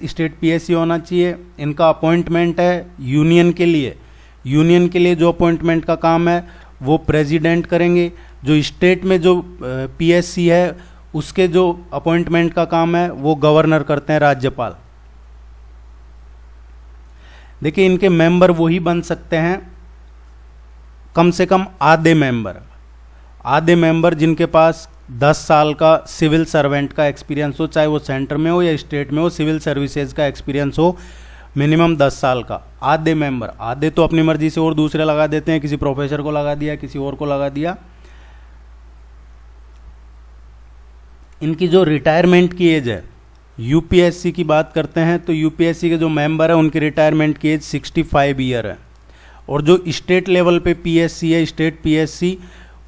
स्टेट पीएससी होना चाहिए। इनका अपॉइंटमेंट है यूनियन के लिए। यूनियन के लिए जो अपॉइंटमेंट का काम है वो प्रेसिडेंट करेंगे। जो स्टेट में जो पीएससी है उसके जो अपॉइंटमेंट का काम है वो गवर्नर करते हैं, राज्यपाल। देखिए, इनके मेंबर वही बन सकते हैं, कम से कम आधे मेंबर जिनके पास 10 साल का सिविल सर्वेंट का एक्सपीरियंस हो, चाहे वो सेंटर में हो या स्टेट में हो, सिविल सर्विसेज का एक्सपीरियंस हो मिनिमम 10 साल का। आधे मेंबर, आधे तो अपनी मर्जी से और दूसरे लगा देते हैं, किसी प्रोफेसर को लगा दिया, किसी और को लगा दिया। इनकी जो रिटायरमेंट की एज है, यूपीएससी की बात करते हैं तो यूपीएससी के जो मेंबर है उनकी रिटायरमेंट की एज 65 ईयर है। और जो स्टेट लेवल पे पीएससी है, स्टेट पीएससी,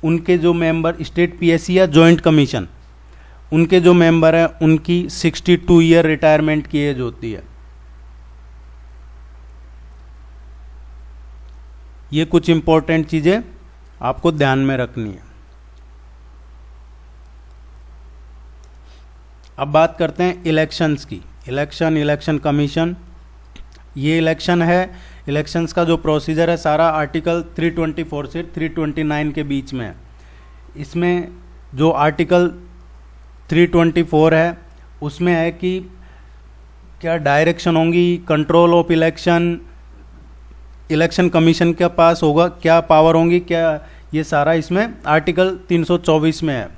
उनके जो मेंबर, स्टेट पीएससी या जॉइंट कमीशन, उनके जो मेंबर हैं उनकी 62 ईयर रिटायरमेंट की एज होती है। ये कुछ इंपॉर्टेंट चीजें आपको ध्यान में रखनी है। अब बात करते हैं इलेक्शंस की। इलेक्शन कमीशन, ये इलेक्शन है। इलेक्शंस का जो प्रोसीजर है सारा आर्टिकल 324 से 329 के बीच में है। इसमें जो आर्टिकल 324 है उसमें है कि क्या डायरेक्शन होंगी, control of election, election commission के पास होगा, क्या पावर होंगी, क्या, ये सारा इसमें आर्टिकल 324 में है।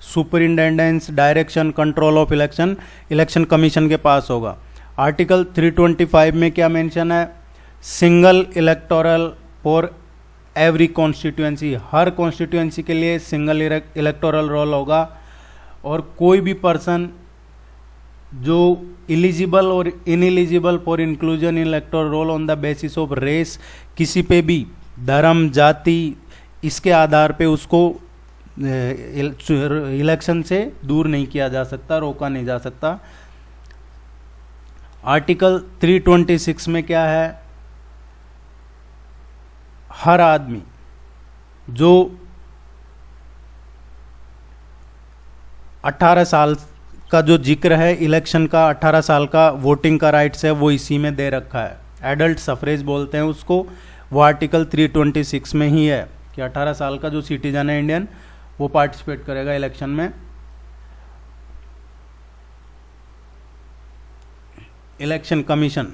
Superintendence, direction, control of election, election commission के पास होगा। आर्टिकल 325 में क्या मेंशन है, single electoral for every constituency, हर कॉन्स्टिट्यूएंसी के लिए सिंगल इलेक्टोरल रोल होगा। और कोई भी पर्सन जो इलिजिबल और ineligible for inclusion in electoral roll on the basis of race, किसी पे भी धर्म, जाति, इसके आधार पे उसको इलेक्शन से दूर नहीं किया जा सकता, रोका नहीं जा सकता। आर्टिकल 326 में क्या है, हर आदमी जो 18 साल का जो जिक्र है इलेक्शन का, 18 साल का वोटिंग का राइट्स है, वो इसी में दे रखा है। एडल्ट सफरेज बोलते हैं उसको, वो आर्टिकल 326 में ही है कि 18 साल का जो सिटीजन है इंडियन वो पार्टिसिपेट करेगा इलेक्शन में। इलेक्शन कमीशन,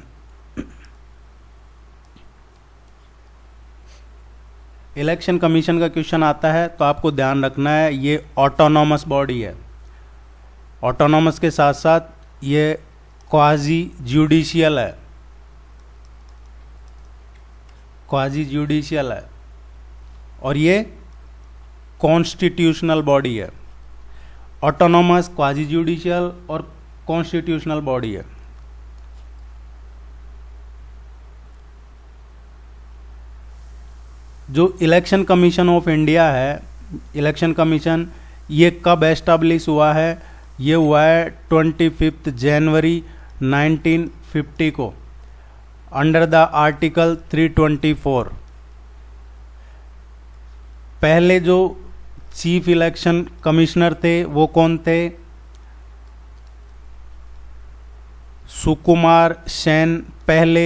इलेक्शन कमीशन का क्वेश्चन आता है तो आपको ध्यान रखना है ये ऑटोनॉमस बॉडी है। ऑटोनॉमस के साथ साथ ये क्वाजी जुडिशियल है, क्वाजी जुडिशियल है, और ये कॉन्स्टिट्यूशनल बॉडी है। ऑटोनॉमस, क्वाजी जुडिशियल और कॉन्स्टिट्यूशनल बॉडी है। जो इलेक्शन कमीशन ऑफ इंडिया है, इलेक्शन कमीशन, ये कब एस्टाब्लिश हुआ है? ये हुआ है 25 जनवरी 1950 को अंडर द आर्टिकल 324। पहले जो चीफ इलेक्शन कमिश्नर थे वो कौन थे? सुकुमार सेन पहले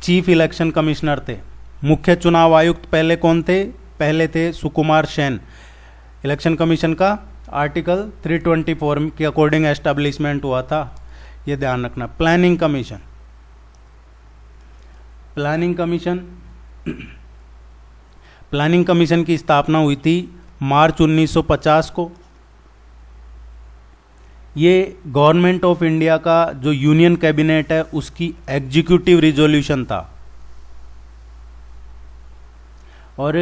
चीफ इलेक्शन कमिश्नर थे। मुख्य चुनाव आयुक्त पहले कौन थे? पहले थे सुकुमार सेन। इलेक्शन कमीशन का आर्टिकल 324 के अकॉर्डिंग एस्टेब्लिशमेंट हुआ था, ये ध्यान रखना। Planning commission, planning commission planning commission की स्थापना हुई थी मार्च 1950 को। ये गवर्नमेंट ऑफ इंडिया का जो यूनियन कैबिनेट है उसकी एग्जीक्यूटिव रिजोल्यूशन था, और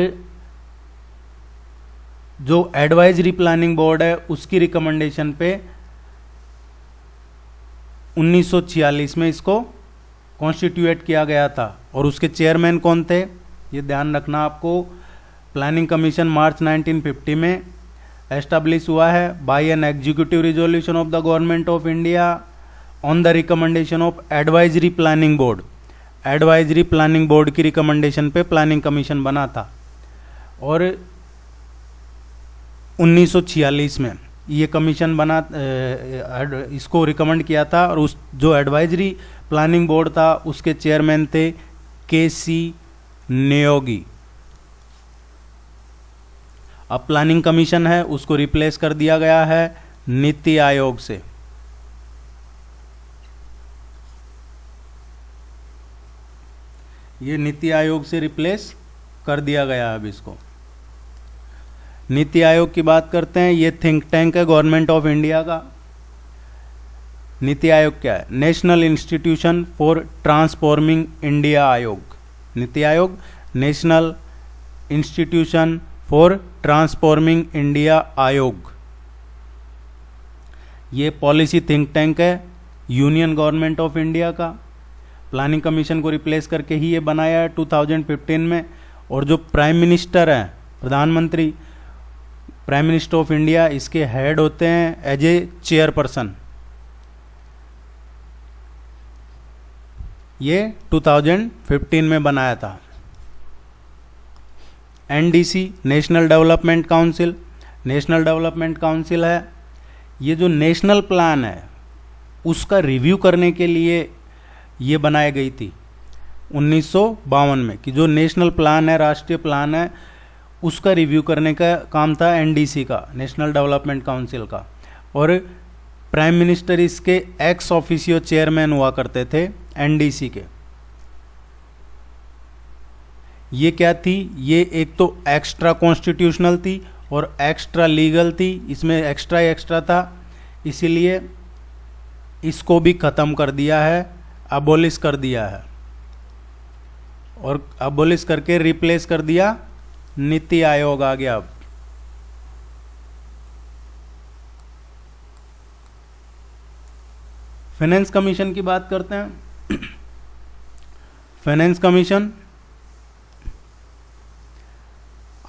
जो एडवाइजरी प्लानिंग बोर्ड है उसकी रिकमेंडेशन पे 1946 में इसको कॉन्स्टिट्यूएट किया गया था। और उसके चेयरमैन कौन थे? ये ध्यान रखना आपको। प्लानिंग कमीशन मार्च 1950 में एस्टेब्लिश हुआ है by an executive resolution of the government of India on the recommendation of advisory planning board. Advisory planning board की रिकमेंडेशन पे प्लानिंग कमीशन बना था, और 1946 में ये कमीशन बना, इसको रिकमेंड किया था। और उस जो एडवाइजरी प्लानिंग बोर्ड था उसके चेयरमैन थे के.सी. नियोगी। अब प्लानिंग कमीशन है उसको रिप्लेस कर दिया गया है नीति आयोग से। ये नीति आयोग से रिप्लेस कर दिया गया है अब इसको। नीति आयोग की बात करते हैं। ये थिंक टैंक है गवर्नमेंट ऑफ इंडिया का। नीति आयोग क्या है? National institution for transforming India आयोग। NITI Aayog national institution for transforming India आयोग। ये पॉलिसी थिंक टैंक है यूनियन गवर्नमेंट ऑफ इंडिया का। प्लानिंग कमीशन को रिप्लेस करके ही ये बनाया है 2015 में। और जो प्राइम मिनिस्टर है, प्रधानमंत्री, प्राइम मिनिस्टर ऑफ इंडिया, इसके हेड होते हैं एज ए चेयरपर्सन। ये 2015 में बनाया था। NDC national development council, national development council है। ये जो नेशनल प्लान है उसका रिव्यू करने के लिए ये बनाई गई थी 1952 में, कि जो नेशनल प्लान है, राष्ट्रीय प्लान है, उसका रिव्यू करने का काम था एनडीसी का, नेशनल डेवलपमेंट काउंसिल का। और प्राइम मिनिस्टर इसके एक्स ऑफिशियो चेयरमैन हुआ करते थे एनडीसी के। ये क्या थी? ये एक तो एक्स्ट्रा कॉन्स्टिट्यूशनल थी और एक्स्ट्रा लीगल थी। इसमें एक्स्ट्रा ही एक्स्ट्रा था, इसीलिए इसको भी ख़त्म कर दिया है, अबोलिश कर दिया है। और अबोलिश करके रिप्लेस कर दिया नीति आयोग आ गया। अब फाइनेंस कमीशन की बात करते हैं। Finance commission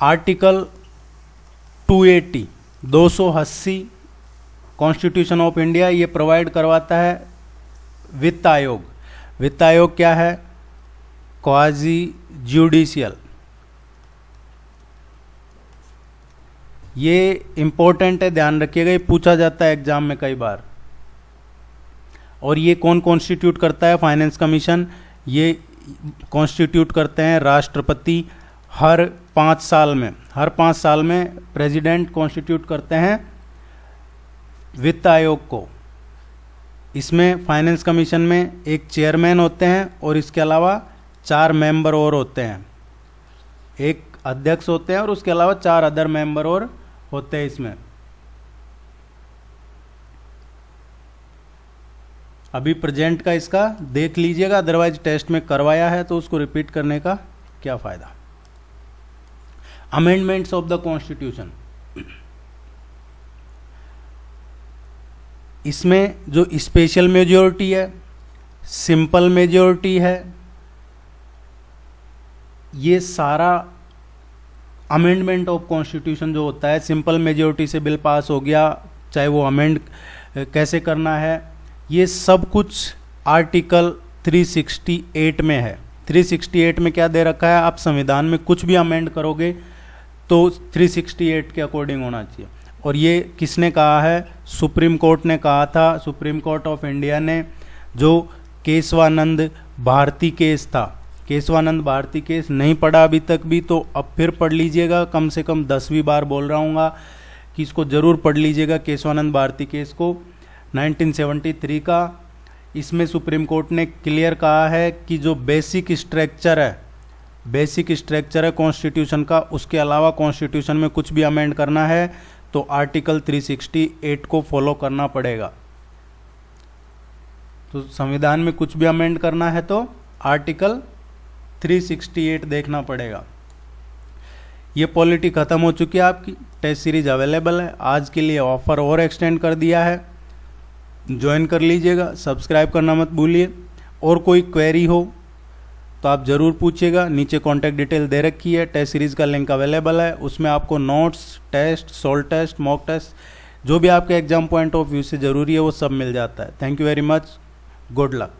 article 280 constitution of India ये प्रोवाइड करवाता है वित्त आयोग। वित्त आयोग क्या है? Quasi judicial. ये इंपॉर्टेंट है, ध्यान रखिएगा, ये पूछा जाता है एग्जाम में कई बार। और ये कौन कॉन्स्टिट्यूट करता है? Finance commission. ये कॉन्स्टिट्यूट करते हैं राष्ट्रपति हर 5 साल में। हर 5 साल में प्रेसिडेंट कॉन्स्टिट्यूट करते हैं वित्त आयोग को। इसमें फाइनेंस कमीशन में एक चेयरमैन होते हैं और इसके अलावा 4 मेंबर और होते हैं। एक अध्यक्ष होते हैं और उसके अलावा 4 अदर मेंबर और होते हैं इसमें। अभी प्रेजेंट का इसका देख लीजिएगा, अदरवाइज टेस्ट में करवाया है तो उसको रिपीट करने का क्या फायदा। अमेंडमेंट्स ऑफ द कॉन्स्टिट्यूशन, इसमें जो स्पेशल मेजॉरिटी है, सिंपल मेजॉरिटी है ये सारा अमेंडमेंट ऑफ कॉन्स्टिट्यूशन जो होता है, सिंपल मेजोरिटी से बिल पास हो गया, चाहे वो अमेंड कैसे करना है, ये सब कुछ आर्टिकल 368 में है। 368 में क्या दे रखा है, आप संविधान में कुछ भी अमेंड करोगे तो 368 के अकॉर्डिंग होना चाहिए। और ये किसने कहा है, सुप्रीम कोर्ट ने कहा था, सुप्रीम कोर्ट ऑफ इंडिया ने, जो केशवानंद भारती केस था। केशवानंद भारती केस नहीं पढ़ा अभी तक भी तो अब फिर पढ़ लीजिएगा, कम से कम 10वीं बार बोल रहा हूँ कि इसको ज़रूर पढ़ लीजिएगा, केशवानंद भारती केस को, 1973 का। इसमें सुप्रीम कोर्ट ने क्लियर कहा है कि जो बेसिक स्ट्रक्चर है कॉन्स्टिट्यूशन का, उसके अलावा कॉन्स्टिट्यूशन में कुछ भी अमेंड करना है तो आर्टिकल 368 को फॉलो करना पड़ेगा। तो संविधान में कुछ भी अमेंड करना है तो आर्टिकल 368 देखना पड़ेगा। ये पॉलिटी खत्म हो चुकी है, आपकी टेस्ट सीरीज अवेलेबल है। आज के लिए ऑफर और एक्सटेंड कर दिया है, ज्वाइन कर लीजिएगा, सब्सक्राइब करना मत भूलिए। और कोई क्वेरी हो तो आप ज़रूर पूछिएगा, नीचे कॉन्टैक्ट डिटेल दे रखी है, टेस्ट सीरीज़ का लिंक अवेलेबल है, उसमें आपको नोट्स, टेस्ट, सोल टेस्ट, मॉक टेस्ट, जो भी आपके एग्जाम पॉइंट ऑफ व्यू से ज़रूरी है वो सब मिल जाता है। Thank you very much, good luck.